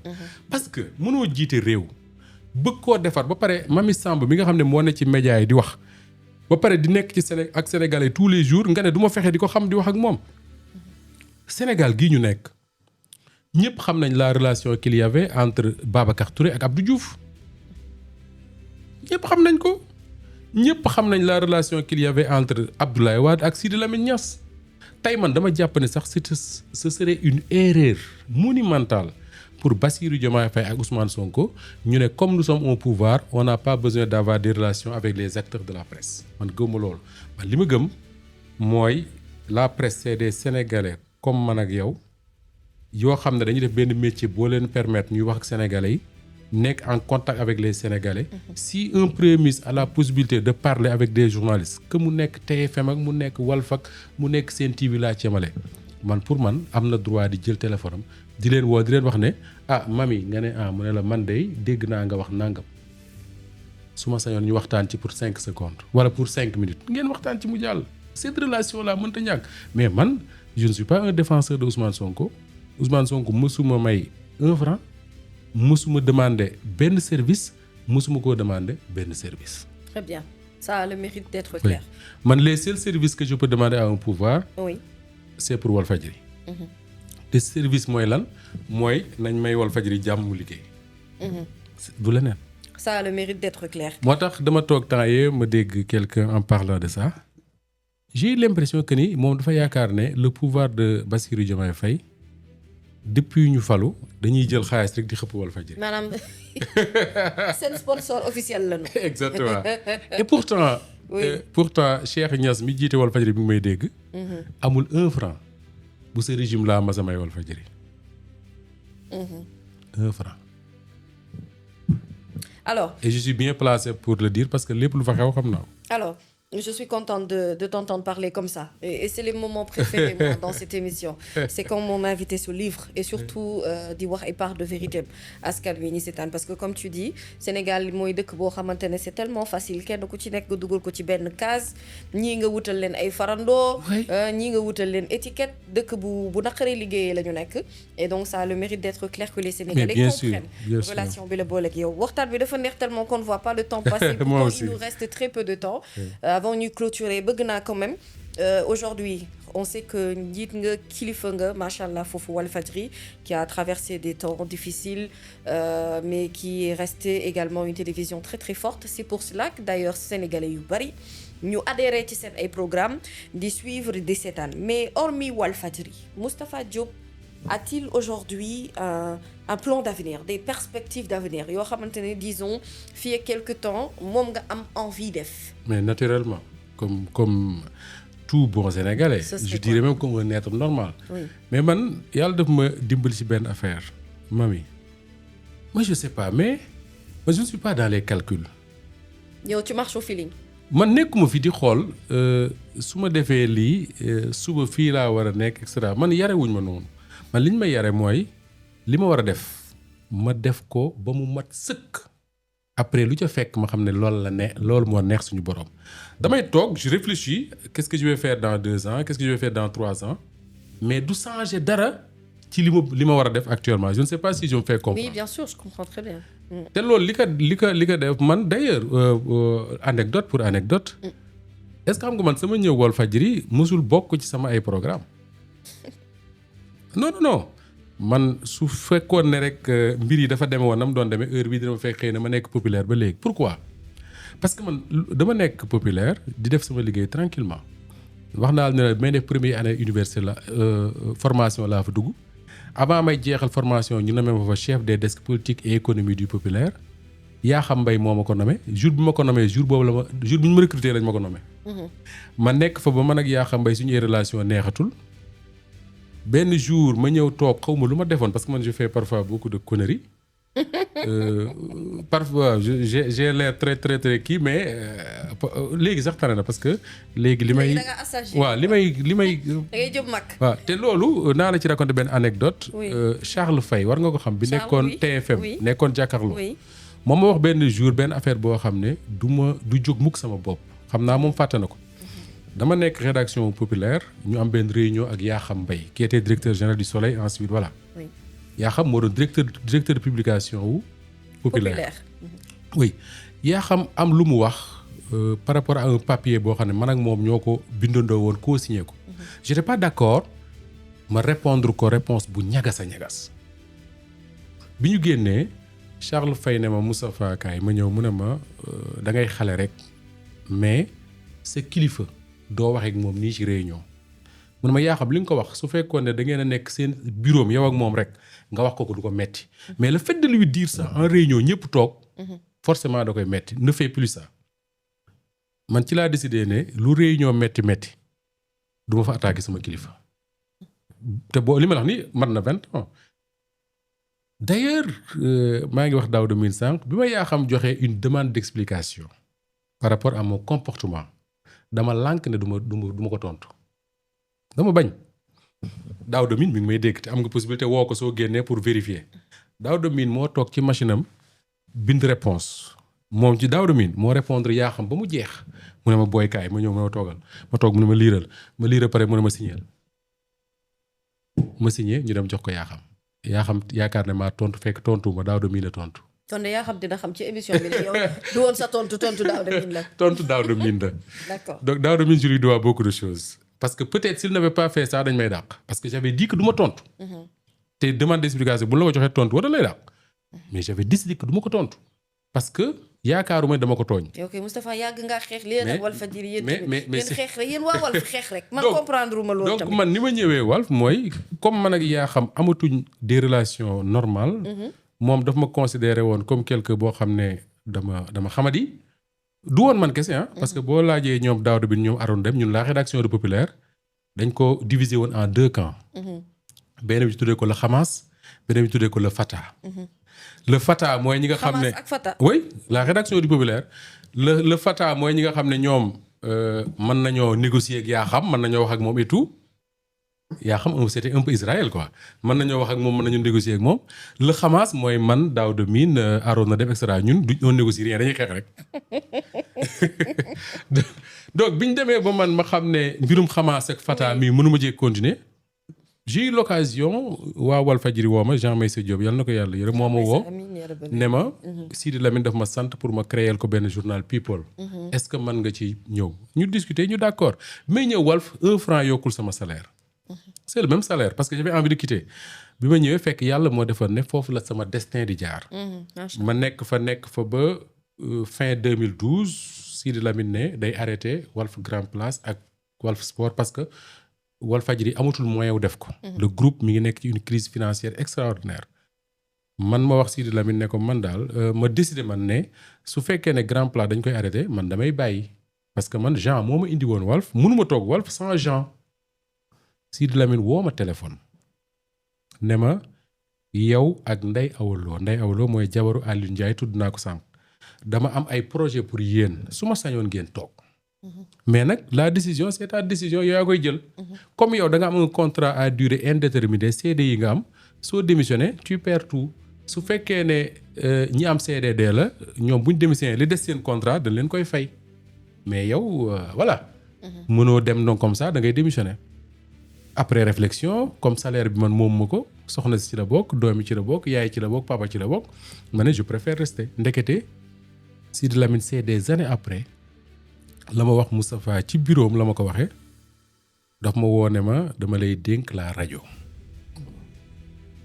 parce que mënoo jiite réew bëgg koo defar ba pare Mamy Samb mi nga xam ne moo ne ci média yi di wax ba pare di nekk ci ak Sénégalais tous les jours nga ne du ma fexe di ko xam di wax ak moom. Sénégal gii ñu nekk ñëpp xam nañ la relation qu'il y avait entre Babacar Touré ak Abdou Diouf ñëpp xam nañ ko. ñëpp xam nañ la relation qu'il y avait entre Abdoulaye Wade ak Sidi Lamine Niass tey man dama jàpp ne sax ce serait une erreur monumentale pour Bassirou Diomaye Faye ak Ousmane Sonko ñu ne comme nous sommes au pouvoir on n'a pas besoin d'avoir des relations avec les acteurs de la presse man gëmuma loolu man li ma gëm mooy la presse c'est des Sénégalais comme man ak yow yoo xam ne dañuy def benn métier boo leen permettre ñuy wax ak Sénégalais yi nekk en contact avec les Sénégalais. Si un premier ministre a la possibilité de parler avec des journalistes que mu nekk TFM ak mu nekk Walf ak mu nekk Sen TV laa cemale man pour man am na droit di jël téléphone am di leen woo di leen wax ne ah mami nga ne ah mu ne la man de dégg naa nga wax nangam su ma sañoon ñu waxtaan ci pour 5 secondes wala pour 5 minutes ngeen waxtaan ci mu jàll. Cette relation là mënta ñàkk mais man je ne suis pas un défenseur de Ousmane Sonko mësuma may 1 franc. mësuma demander benn service mësuma koo demander benn service. Très bien, ça a le mérite d'être clair. Oui. Man les seuls services que je peux demander à un pouvoir. Oui. C'est pour Walfadjri. te service mooy lan mooy nañ may Walfadjri jàmm mu liggéey. du leneen. Ça a le mérite d'être clair. moo tax dama toog temps yii ma dégg quelqu'un en parlant de ça j'ai eu l'impression que ni moom dafa yaakaar ne le pouvoir de Bassirou Diomaye Faye depuis ñu falu dañuy jël xaalis rek di xëpp Walfadjri. maanaam seen sponsor officiel la ñu. exactement et pourtant. oui pourtant Cheikh Niass mi jiite Walfadjri bi ngi may dégg. amul 1 franc bu sa régime laa mas a may Walfadjri. 1 franc. alors. et je suis bien placé pour le dire parce que lépp lu fa xew xam naa ko. alors. Je suis contente de t'entendre parler comme ça. Et c'est les moments préférés moi, dans cette émission. C'est quand mon invité se livre et surtout di wax ay part de vérité askan wi ñi seetaan parce que comme tu dis Sénégal mooy dëkk boo xamante ne c'est tellement facile kenn ku ci nekk nga dugal ko ci benn case ñii nga wutal leen ay farandoo. ñii nga wutal leen étiquette dëkk bu naqaree liggéeyee la ñu nekk. Et donc ça a le mérite d'être clair que les Sénégalais comprennent relation bi la boole ak yow. Waxtaan bi dafa neex tellement qu'on ne voit pas le temps passer. Pourtant il nous reste très peu de temps. Avant ñu clôturer bëgg naa quand même aujourd'hui on sait que njiit nga kilifa nga macha allah foofu Walfadjri qui a traversé des temps difficiles mais qui est resté également une télévision très très forte. C'est pour cela que d'ailleurs sénégalais yu bari ñu adhéré ci seen ay programmes di suivre di seetaan mais hormis Walfadjri Moustapha Diop a-t-il aujourd'hui un plan d'avenir des perspectives d'avenir yoo xamante ne disons fii ak quelque temps moom nga am envie def. mais naturellement comme tout bon Sénégalais. Je dirais même comme un être normal. Oui. Mais man yàlla daf ma dimbali ci benn affaire mami moi je sais pas mais je ne suis pas dans les calculs. yow tu marches au feeling. man nekkuma fi di xool su ma defee lii suba fii laa war a nekk et cetera man yarewuñ ma noonu man li ñu may yare mooy li ma war a def ma def ko ba mu mat sëkk. Après lu ca fekk ma xam ne loolu moo neex suñu borom damay toog je réfléchis qu'est-ce que je vais faire dans 2 ans qu'est-ce que je vais faire dans 3 ans mais du changer dara ci li ma war a def actuellement je ne sais pas si je me fais comprendre. Oui bien sûr je comprends très bien. te loolu li ko def man d'ailleurs anecdote pour anecdote est-ce que xam nga man sama ñëw Walfadjri musul bokk ci sama ay programme non man su fekkoon ne rek mbir yi dafa deme woon na mu doon demee heure bii dina ma fekk xëy na ma nekk populaire ba léegi pourquoi parce que man dama nekk populaire di def sama liggéey tranquillement wax naa ne may def première année université la formation laa fa dugg avant may jeexal formation ñu nommé ma fa chef des desks politique et économie du populaire yaa xam mbay moo ma ko nommé jour bi ma ko nommé jour boobu jour bi ñu ma recruté lañ ma ko nommé. ma nekk fa ba man ak yaa xam mbay suñu relation neexatul. benn jour ma ñëw toog xaw ma lu ma defoon parce que man je fais parfois beaucoup de conneries parfois j'ai l'air très très très kii mais léegi sax tane na parce que léegi li may waaw li may da ngay jëm mag waaw te loolu naa la ci raconter benn anecdote Charles Faye war nga ko xam bi nekkoon TFM nekkoon jàkkaarloo moom ma wax benn jour benn affaire boo xam ne du jóg mukk sama bopp xam naa moom fàtte na ko dama nekk rédaction populaire ñu am benn réunion ak Yakham Mbaye qui était directeur général du Soleil ensuite voilà. Oui. Yakham moo doon directeur de publication wu. populaire. Oui Yakham am lu mu wax par rapport à un papier boo xam ne man ak moom ñoo ko bindandoo woon co-signé ko. J'étais pas d'accord ma répondre ko réponse bu ñagas a ñagas bi ñu génnee Charles Faye ne ma Moustapha Kaay ma ñëw mu ne ma da ngay xale rek mais sa kilifa doo wax ak moom nii ci réunion mu ne ma yaa xam li nga ko wax su fekkoon ne da ngeen a nekk seen bureau yow ak moom rek nga wax ko du ko metti mais le fait de lui dire ça en réunion ñëpp toog forcément da koy metti ne fais plus ça man ci laa décidé ne lu réunion metti du ma fa attaqué sama kilifa te boo li ma la wax ni mat na 20 ans d'ailleurs maa ngi wax Daouda Mine sànq bi ma yaa xam joxe une demande d'explication par rapport à mon comportement dama lànk ne du ma ko tontu dama bañ Daouda Mine mi ngi may dégg te am nga possibilité woo ko soo génnee pour vérifier Daouda Mine moo toog ci machine am bind réponse moom ci Daouda Mine moo répondre yaa xam ba mu jeex mu ne ma booy kaay ma ñëw ma toogal ma toog mu ne ma liiral pare mu ne ma signéel ma signé ñu dem jox ko yaa xam yaakaar ne maa tontu fekk tontu ma Daouda Mine la tontu. kon de yaa xam dina xam ci émission bi ne yow du woon sa tontu Daouda Mine la. tontu Daouda Mine la. D'accord. Donc Daouda Mine je lui dois beaucoup de choses parce que peut-être s'il n'avait pas fait ça dañ may dàq parce que j'avais dit que du ma tontu. te demande d'explication bu la ko joxee tontu wala lay dàq. mais j'avais décidé que du ma ko tontu parce que yaakaaruma dama ko tooñ. ok Moustapha yàgg ngaa xeex lii nag Walfadjri yéen tamit mais yéen xeex rek yéen waa Walf xeex rek. man comprendre uma loolu tamit donc man ni ma ñëwee Walf mooy comme man ak yaa xam amatuñ des relations normales. moom daf ma considéré woon comme quelque boo xam ne dama xamadi. du woon man kese parce que boo laajee ñoom Daouda Mine ñoom Arouna Deme ñun la rédaction de Populaire dañ ko diviser woon en 2 camps. benn bi ñu tuddee ko le Hamas beneen bi ñu tuddee ko le Fatah. le Fatah mooy ñi nga xam ne Hamas ak Fatah. oui la rédaction du Populaire le Fatah mooy ñi nga xam ne ñoom mën nañoo négocier ak yaa xam mën nañoo wax ak moom et tout yaa xam c'était un peu Israël quoi mën nañoo wax ak moom mën nañu négocier ak moom le Hamas mooy man Daouda Mine Arouna Deme et cetera ñun duñ négocier rien dañuy xeex rek donc bi ñu demee ba man ma xam ne mbirum Hamas ak Fatah mii mënuma cee continuer. j'ai eu l'occasion waa Walfadjri woo ma Jean Meïssa Diop yal na ko yàlla yërëm moo ma woo ne ma Sidi Lamine daf ma sant pour ma créer ko benn journal People est-ce que mën nga ci ñëw ñu discuter ñu d'accord mais ñëw Walf 1 franc yokkul sama salaire c'est le même salaire parce que j'avais envie de quitter bi ma ñëwee fekk yàlla moo defoon ne foofu la sama destin di jaar ma nekk fa ba fin 2012 Sidi Lamine ne day arrêter Walf Grand Place ak Walf Sport parce que Walfadjri amatul moyen wu def ko. le groupe mi ngi nekk ci une crise financière extraordinaire. man ma wax Sidi Lamine ne ko man daal ma décidé man ne su fekkee ne Grand Place dañ koy arrêté man damay bàyyi. parce que man Jean moo ma indi woon Walf mënuma toog Walf sans Jean. Sidi Lamine woo ma téléphone. ne ma yow ak Ndeye Awalo mooy jabaru Aliou Ndiaye tudd naa ko sànq. dama am ay projet pour yéen su ma sañoon ngeen toog. mais nag la décision c'est ta décision yow yaa koy jël. comme yow da nga am un contrat à durée indéterminée CDI yi nga am soo démissionné tu perds tout su fekkee ne ñi am CDD la ñoom bu ñu démissionné li des seen contrat dañ leen koy fay mais yow voilà. mënoo dem donc comme ça da ngay démissionné. après réflexion comme salaire bi man moom ma ko soxna si ci la bokk doom yi ci la bokk yaay ci la bokk papa ci la bokk ma ne je préfère rester ndekete Sidi Lamine c'est des années après. la ma wax Moustapha ci bureau am la ma ko waxee daf ma woone ma dama lay dénk la rajo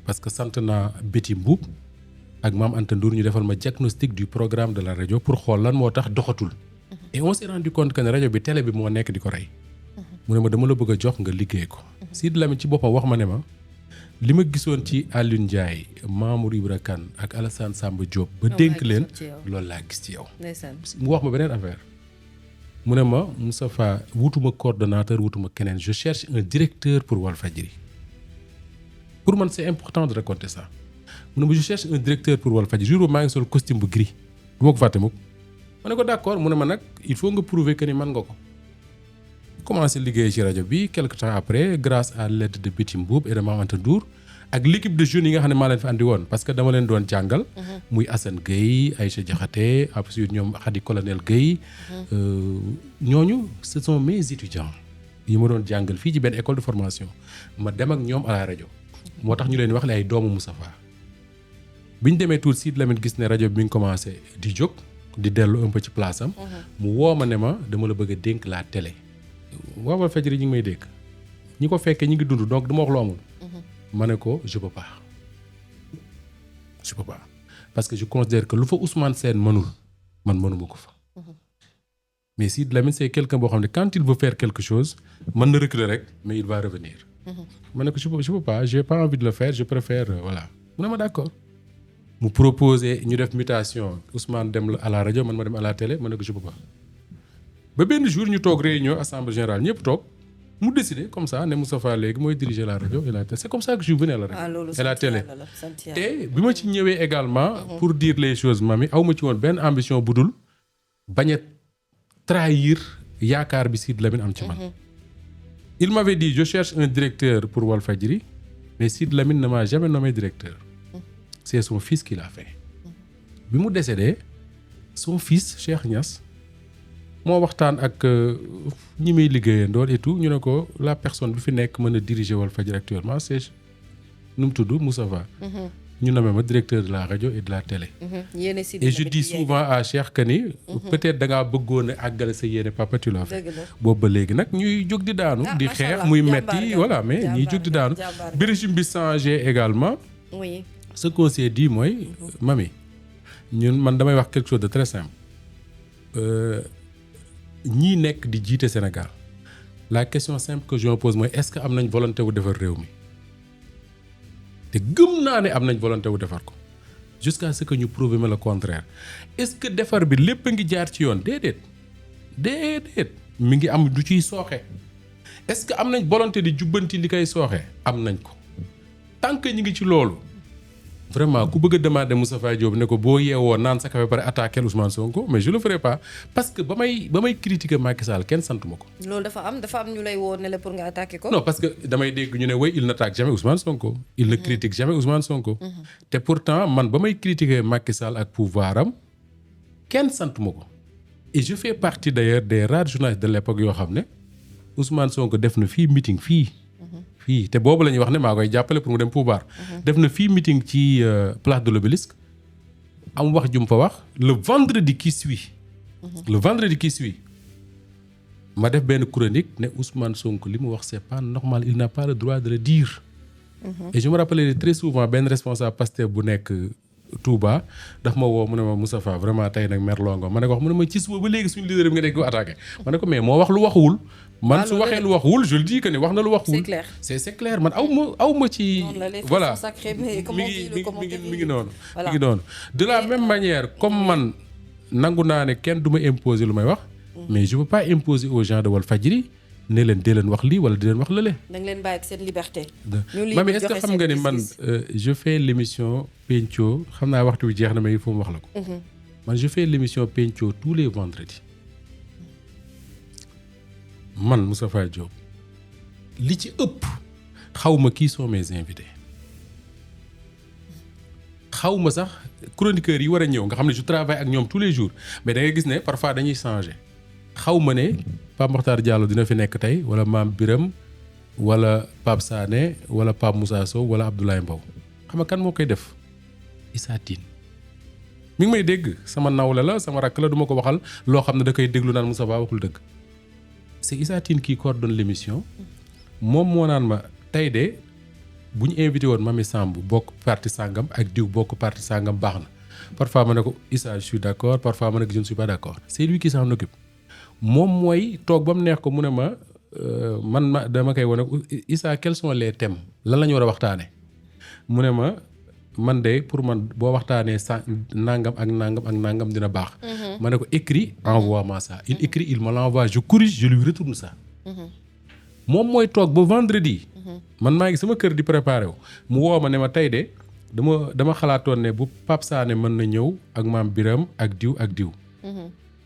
parce que sant naa Betty Mbuub ak Maam Anta Ndour ñu defal ma diagnostic du programme de la rajo pour xool lan moo tax doxatul. et on s'est rendu compte que ne rajo bi télé bi moo nekk di ko rey. mu ne ma dama la bëgg a jox nga liggéey ko. Sidi Lamine ci boppam wax ma ne ma li ma gisoon ci Alioune Ndiaye Mamour Ibra Kane ak Alassane Samba Diop. ba dénk leen loolu laa gis ci yow. mu wax ma beneen affaire. mu ne ma Moustapha wutuma coordonnateur wutuma keneen je cherche un directeur pour Walfadjri pour man c'est important de raconter ça mu ne ma je cherche un directeur pour Walfadjri jour boobu maa ngi sol costume bu gris du ma ko fàtte mukk ma ne ko d'accord mu ne ma nag il faut nga prouver que ni mën nga ko commencé liggéey ci rajo bi quelque temps après grâce à l'aide de Betty Mbuub et de Maam Anta Ndour ak l'équipe de jeunes yi nga xam ne maa leen fi andi woon parce que dama leen doon jàngal. muy Assane Gueye Aïcha Diakhaté ensuite ñoom Khady Colonel Gueye. ñooñu ce sont mes étudiants yi ma doon jàngal fii ci benn école de formation ma dem ak ñoom à la rajo moo tax ñu leen wax le ay doomu Moustapha bi ñu demee tuuti Sidi Lamine gis ne rajo bi mi ngi commencé di jóg di dellu un peu ci place am. mu woo ma ne ma dama la bëgg a dénk la télé. waaw Walfadjri ñu ngi may dégg ñi ko fekkee ñi ngi dund donc du ma wax lu amul. ma ne ko je peux pas je peux pas parce que je considère que lu fa Ousmane Sène mënul man mënuma ko fa. Mais Sidy Lamine c'est quelqu'un boo xam ne quand il veut faire quelque chose mën na reculer rek mais il va revenir. ma ne ko je peux pas j'ai pas envie de le faire je préfère voilà mu ne ma d'accord. mu proposé ñu def mutation Ousmane dem à la rajo man ma dem à la télé ma ne ko je peux pas. ba benn jour ñu toog réunion assemblée générale ñëpp toog mu décidé comme ça ne Moustapha léegi mooy diriger la rajo et la télé c'est comme ça que je venais à la rajo et la télé. te bi ma ci ñëwee également pour dire les choses mami aw ma ci woon benn ambition bu dul bañ a trahir yaakaar bi Sidy Lamine am ci man. Il m'avait dit je cherche un directeur pour Walfadjri mais Sidy Lamine ne m'a jamais nommé directeur. C'est son fils qui l'a fait. bi mu décédé son fils Cheikh Niass moo waxtaan ak ñi muy liggéeyandool et tout ñu ne ko la personne bi fi nekk mën a diriger Walfadjri actuellement c'est nu mu tudd Moustapha. ñu nommé ma directeur de la radio et de la télé. Et je dis souvent à Cheikh que ni peut-être da ngaa bëggoon a àggale sa yéene papa tu l'as fait. boobu ba léegi nag ñuy jóg di daanu. di xeex muy metti voilà mais ñuy jóg di daanu. bi régime bi changé également. oui. Ce qu'on s'est dit mooy mami ñun man damay wax quelque chose de très simple ñii nekk di jiite Sénégal la question simple que je me pose mooy est-ce que am nañ volonté wu defar réew mi te gëm naa ne am nañ volonté wu defar ko jusqu'à ce que ñu prouver le contraire est-ce que defar bi lépp a ngi jaar ci yoon déedéet mi ngi am du ciy sooxe est-ce que am nañ volonté di jubbanti li koy sooxe am nañ ko tant que ñu ngi ci loolu vraiment ku bëgg a demander Moustapha Diop ne ko boo yeewoo naan sa café pare attaquer Ousmane Sonko mais je le ferai pas parce que ba may critiquer Macky Sall kenn santuma ko. loolu dafa am ñu lay woo ne la pour nga attaquer ko. non parce que damay dégg ñu ne way il n'attaque jamais Ousmane Sonko. il ne critique jamais Ousmane Sonko. te pourtant man ba may critiquer Macky Sall ak pouvoir am kenn santuma ko. et je fais partie d'ailleurs des rares journalistes de l'époque yoo xam ne Ousmane Sonko def na fii meeting fii te boobu la ñuy wax ne maa koy jàppale pour mu dem pouvoir. def na fii meeting ci place de l'Obélisque am wax jum fa wax le vendredi qui suit. ma def benn chronique ne Ousmane Sonko li mu wax c'est pas normal il n'a pas le droit de le dire. et je me rappelais très souvent benn responsable Pastef bu nekk Touba daf ma woo mu ne ma Moustapha vraiment tey nag merloo nga ma ne ko wax mu ne ma ci suba ba léegi suñu leader bi nga dégg ko attaqué. ma ne ko mais moo wax lu waxuwul. man su waxee lu waxuwul je le dis que ni wax na lu waxuwul. c'est clair c'est clair man aw ma ci. voilà mi ngi noonu. de la même manière comme man nangu naa ne kenn du ma imposer lu may wax. mais je peux pas imposer aux gens de Walfadjri ne leen dee leen wax lii wala di leen wax lële. da nga leen bàyyi ak seen liberté. Mami est-ce que xam nga ni man je fais l'émission Pencco xam naa waxtu bi jeex na mais il faut mu wax la ko. man je fais l'émission Pencco tous les vendredis. man Moustapha Diop li ci ëpp xawma qui sont mes invités xawma sax chroniqueurs yi war a ñëw nga xam ne je travaille ak ñoom tous les jours mais da ngay gis ne parfois dañuy changer xawma ne Pape Mokhtar Diallo dina fi nekk tey wala Mame Biram wala Pape Sané wala Pape Moussa Sow wala Abdoulaye Mbow xam nga kan moo koy def Issa Tine mi ngi may dégg sama nawle la sama rakk la du ma ko waxal loo xam ne da koy déglu naan Moustapha waxul dëgg c'est Issa Tine qui coordonne l'émission moom moo naan ma tey de bu ñu invité woon Mamy Samb bokk parti sangam ak diw bokk parti sangam baax na parfois ma ne ko Issa je suis d'accord parfois ma ne ko je ne suis pas d'accord c'est lui qui s'en occupe moom mooy toog ba mu neex ko mu ne ma dama koy wane Issa quels sont les thèmes lan la ñu war a waxtaane mu ne ma man de pour man boo waxtaanee nangam ak nangam ak nangam dina baax. ma ne ko écrit envoie-moi ça il écrit il me l'envoie je corrige je lui retourne ça. moom mooy toog ba vendredi. man maa ngi sama kër di préparer wu mu woo ma ne ma tey de dama xalaatoon ne bu Pape Sané mën na ñëw ak Mame Biram ak diw.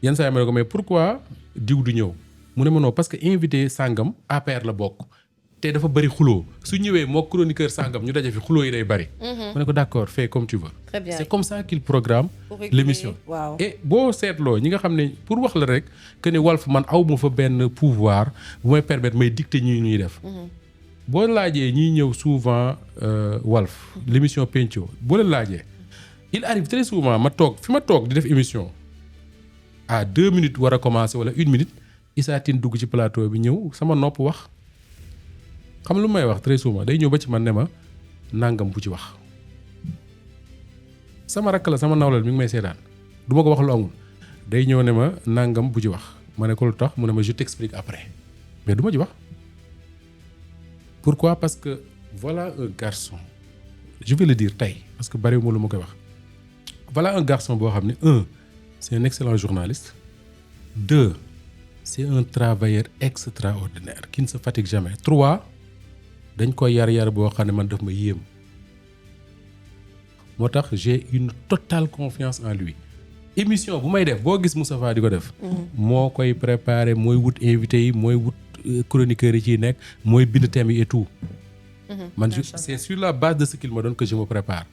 yenn saa yi ma ne ko mais pourquoi diw du ñëw mu ne ma non parce que invité sangam APR la bokk. te dafa bari xuloo su ñëwee moo chroniqueur sangam ñu daje fi xuloo yi day bari. ma ne ko d'accord fais comme tu veux. Très bien. C'est comme ça qu'il programme l'émission. Wow. Et boo seetloo ñi nga xam ne pour wax la rek que ne Walf man aw ma fa benn pouvoir bu may permettre may dicter ñuy def. boo laajee ñiy ñëw souvent Walf l'émission Pencco boo leen laajee il arrive très souvent ma toog di def émission à 2 minutes war a commencer wala 1 minute Issa Tine dugg ci plateau bi ñëw sama nopp wax. xam lu may wax très souvent day ñëw ba ci man ne ma nangam bu ci wax sama rakk la sama nawlal mi ngi may seetaan du ma ko wax lu amul day ñëw ne ma nangam bu ci wax ma ne ko lu tax mu ne ma je t'explique après mais du ma ci wax. Pourquoi? Parce que voilà un garçon je vais le dire tey parce que bariwuma lu ma koy wax voilà un garçon boo xam ne un c'est un excellent journaliste. Deux, c'est un travailleur extraordinaire qui ne se fatigue jamais. Trois, dañ ko yar boo xam ne man daf ma yéem moo tax j'ai une totale confiance en lui. Émission bu may def boo gis Moustapha di ko def. moo koy préparer mooy wut invité yi mooy wut chroniqueurs yi ciy nekk mooy bind thème yi et tout. man c'est sur la base de ce qu'il me donne que je me prépare.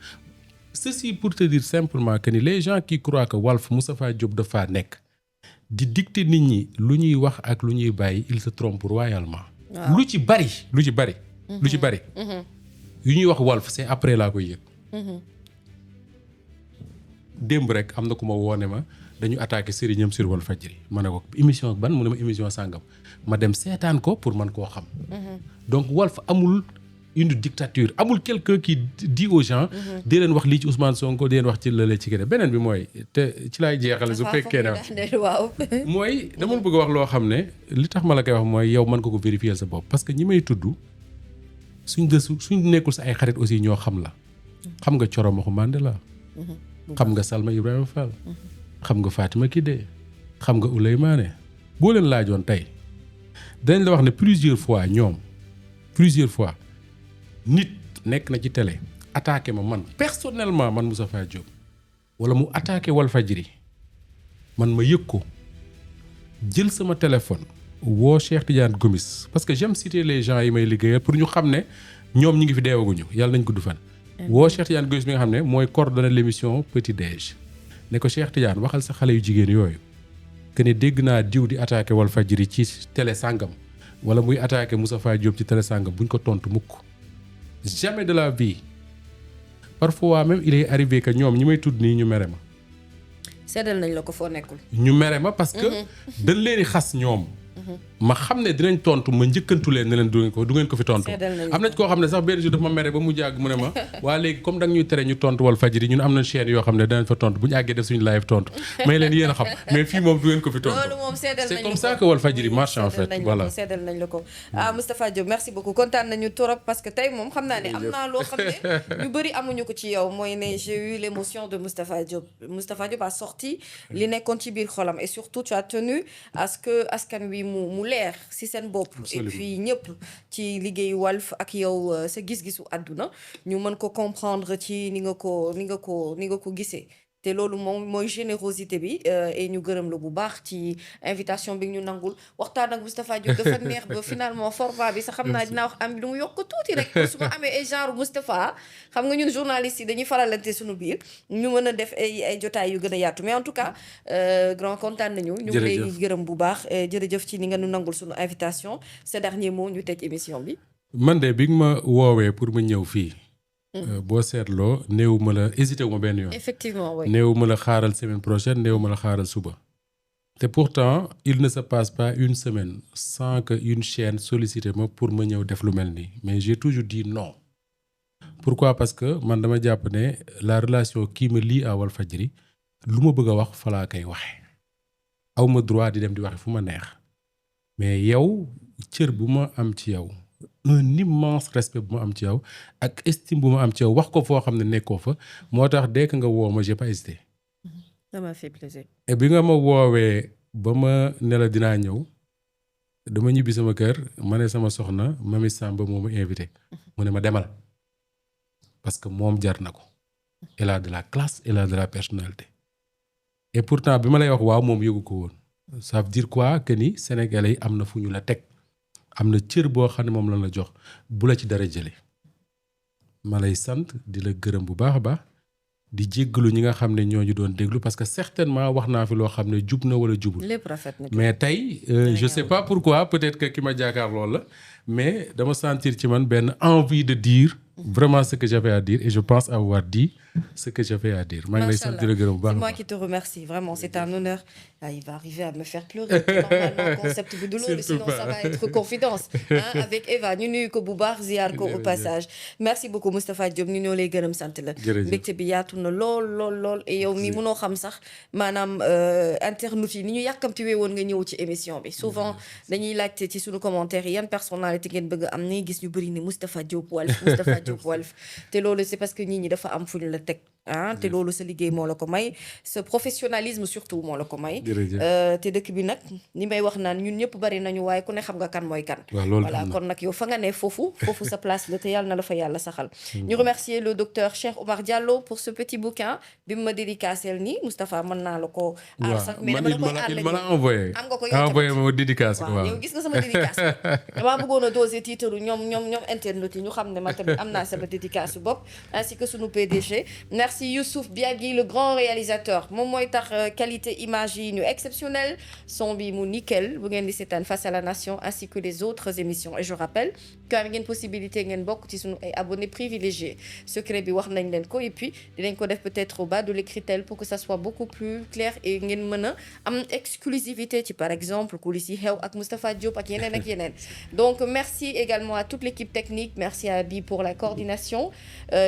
Ceci pour te dire simplement que ni les gens qui croient que Walf Moustapha Diop dafa nekk di dicter nit ñi lu ñuy wax ak lu ñuy bàyyi ils se trompent royalement. lu ci bari. yu ñuy wax Walf c'est après laa koy yëg. démb rek am na ku ma woone ma dañu attaqué sëriñam sur Walfadjri ma ne ko émission ban mu ne ma émission sàngam ma dem seetaan ko pour man koo xam. donc Walf amul une dictature amul quelqu'un qui dit aux gens. di leen wax lii ci Ousmane Sonko di leen wax ci lële ci keneen beneen bi mooy te ci laay jeexale su fekkee ne waaw. mooy dama bëgg a wax loo xam ne li tax ma la koy wax mooy yow mën nga ko vérifier sa bopp parce que ñi may tudd suñ nekkul sa ay xarit aussi ñoo xam la. xam nga Coro Maxu Mandela. xam nga Salma Ibrahima Fall. xam nga Fatima Kidé. xam nga Ouleye Mané. boo leen laajoon tey dañ la wax ne plusieurs fois nit nekk na ci télé attaqué ma man personnellement man Moustapha Diop wala mu attaqué Walfadjri man ma yëg ko jël sama téléphone woo Cheikh Tidiane Gomis parce que j'aime citer les gens yi may liggéeyal pour ñu xam ne ñoom ñi ngi fi deewaguñu yàlla nañ gudd fan. woo Cheikh Tidiane Gomis bi nga xam ne mooy coordonné l'émission Petit Déj ne ko Cheikh Tidiane waxal sa xale yu jigéen yooyu que ne dégg naa diw di attaqué Walfadjri ci télé sàngam wala muy attaqué Moustapha Diop ci télé sàngam buñ ko tontu mukk. Jamais de la vie. Parfois même il est arrivé que ñoom ñi may tudd nii ñu mere ma. seddal nañ la ko foo nekkul. ñu mere ma parce que dañ leen di xas ñoom. ma xam ne dinañ tontu ma njëkkantu leen ne leen du ngeen ko fi tontu. am na koo xam ne sax benn jour dafa ma mere ba mu jàgg mu ne ma waa léegi comme da nga ñuy tere ñu tontu Walfadjri ñun am na chaîne yoo xam ne danañ fa tontu bu ñu àggee def suñu live tontu may leen yéen a xam mais fii moom du ngeen ko fi tontu. loolu moom seddal nañ c'est comme ça que Walfadjri marche en fait voilà. seddal nañ la ko Moustapha Diop merci beaucoup kontaan nañu trop parce que tey moom xam naa ne am naa loo xam ne ñu bëri amuñu ko ci yow mooy ne j'ai eu l'émotion de Moustapha Diop. Moustapha Diop a sorti li nekkoon ci biir xolam et surtout tu as tenu à ce que askan wi mu leer si seen bopp. et puis ñëpp ci liggéeyu Walf ak yow sa gis-gisu àdduna ñu mën ko comprendre ci ni nga ko gisee te loolu moom mooy générosité bi et ñu gërëm la bu baax ci invitation bi ñu nangul waxtaan ak Moustapha Diop dafa neex ba finalement format bi sax xam naa dinaa wax am lu mu yokk tuuti rek su ma amee ay genre Moustapha xam nga ñun journalistes yi dañuy faralante suñu biir ñu mën a def ay jotaay yu gën a yaatu mais en tout cas grand kontaan nañu ñu ngi lay gërëm bu baax jërëjëf ci ni nga nu nangul suñu invitation ces derniers mots ñu tëj émission bi. man de bi nga ma woowee pour ma ñëw fii. boo seetloo néew ma la hésité wu ma benn yoon. effectivement oui. néew ma la xaaral semaine prochaine néew ma la xaaral suba. te pourtant il ne se passe pas une semaine sans que une chaîne sollicite ma pour ma ñëw def lu mel nii mais j'ai toujours dit non. pourquoi parce que man dama jàpp ne la relation qui me lie à Walfadjri lu ma bëgg a wax fa laa koy waxe aw ma droit di dem di waxe fu ma neex mais yow cër bu ma am ci yow. un immense respect bu ma am ci yow ak estime bu ma am ci yow wax ko foo xam ne nekkoo fa moo tax dès que nga woo ma j'ai pas hésité. ça m'a fait plaisir. et bi nga ma woowee ba ma ne la dinaa ñëw dama ñibbi sama kër ma ne sama soxna Mami Samba moo ma invité. mu ne ma demal parce que moom jar na ko. elle a de la classe elle a de la personnalité. et pourtant bi ma lay wax waaw moom yëgu ko woon. ça veut dire quoi que ni Sénégalais yi am na fu ñu la teg. am na cër boo xam ne moom lan la jox bu la ci dara jëlee ma lay sant di la gërëm bu baax a baax di jéggalu ñi nga xam ne ñoo ñu doon déglu parce que certainement wax naa fi loo xam ne jub na wala jubul. lépp rafet na mais tey je sais pas pourquoi peut-être que ki ma jaakaar loolu la mais dama sentir ci man benn envie de dire vraiment ce que j'avais à dire et je pense avoir dit ce que j'avais à dire. maa ngi lay sant di la gërëm bu baax. C'est moi qui te remercie vraiment, c'est un honneur. Ah, il va arriver à me faire pleurer. Normalement concept bi du loolu, sinon ça va être confidence hein, avec Eva ñu nuyu ko bu baax ziar ko au passage. Merci beaucoup Moustapha Diop ñu ñoo lay gërëm sant la. mbégte bi yaatu na lool et yow mi mënoo xam sax maanaam internautes yi ni ñu yàkkamti wee woon nga ñëw ci émission bi. Souvent dañuy laajte ci suñu commentaire yi yan personnalité ngeen bëgg am ni gis ñu bëri ni Moustapha Diop Walf te loolu c'est parce que nit ñi dafa am fu ñu la teg ah te loolu sa liggéey moo la ko may sa professionnalisme surtout moo la ko may te dëkk bi nag ni may wax naan ñun ñëpp bari nañu waaye ku ne xam nga kan mooy kan voilà kon nag yow fa nga ne foofu sa place la te yàlla na la fa yàlla saxal ñu remercier le docteur Cheikh Oumar Diallo pour ce petit bouquin bi mu ma dédicacel nii Moustapha mën naa la ko aar sax mais dama la koy aar ma la envoyé am nga ko envoyé ma dédicace waaw yow gis nga sama dédicace damaa bëggoon a doser titre ñoom internautes yi ñu xam ne ma tamit am naa sama dédicace su bopp ainsi que sunu PDG merci Youssouf Biagui le grand réalisateur moom mooy tax qualité image yi ñu exceptionnel son bi mu nickel bu ngeen di seetaan Face à la Nation ainsi que les autres émissions et je rappelle que am ngeen possibilité ngeen bokk ci sunu ay abonnés privilégiés secret bi wax nañ leen ko et puis dinañ ko def peut-être au bas de l'écritel pour que ça soit beaucoup plus clair et ngeen mën a am exclusivité ci par exemple coulisses yi xew ak Moustapha Diop ak yeneen donc merci également à toute l'équipe technique merci à Abi pour la coordination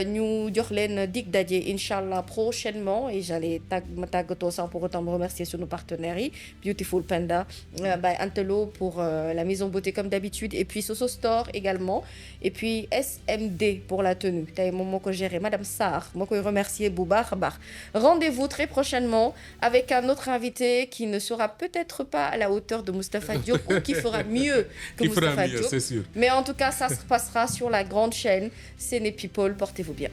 ñu jox leen dig daje Inch'Allah prochainement et j'allais ma tàggatoo sans pour autant me remercier sur nos partenaires yi Beautiful Panda by Antelo pour la maison beauté comme d'habitude et puis Soso Store également et puis SMD pour la tenue tey moom moo ko géré Madame Sarr moo koy remercier bu baax a baax rendez-vous très prochainement avec un autre invité qui ne sera peut-être pas à la hauteur de Moustapha Diop ou qui fera mieux que Moustapha Diop c'est sûr. mais en tout cas ça se passera sur la grande chaîne Séné People portez-vous bien.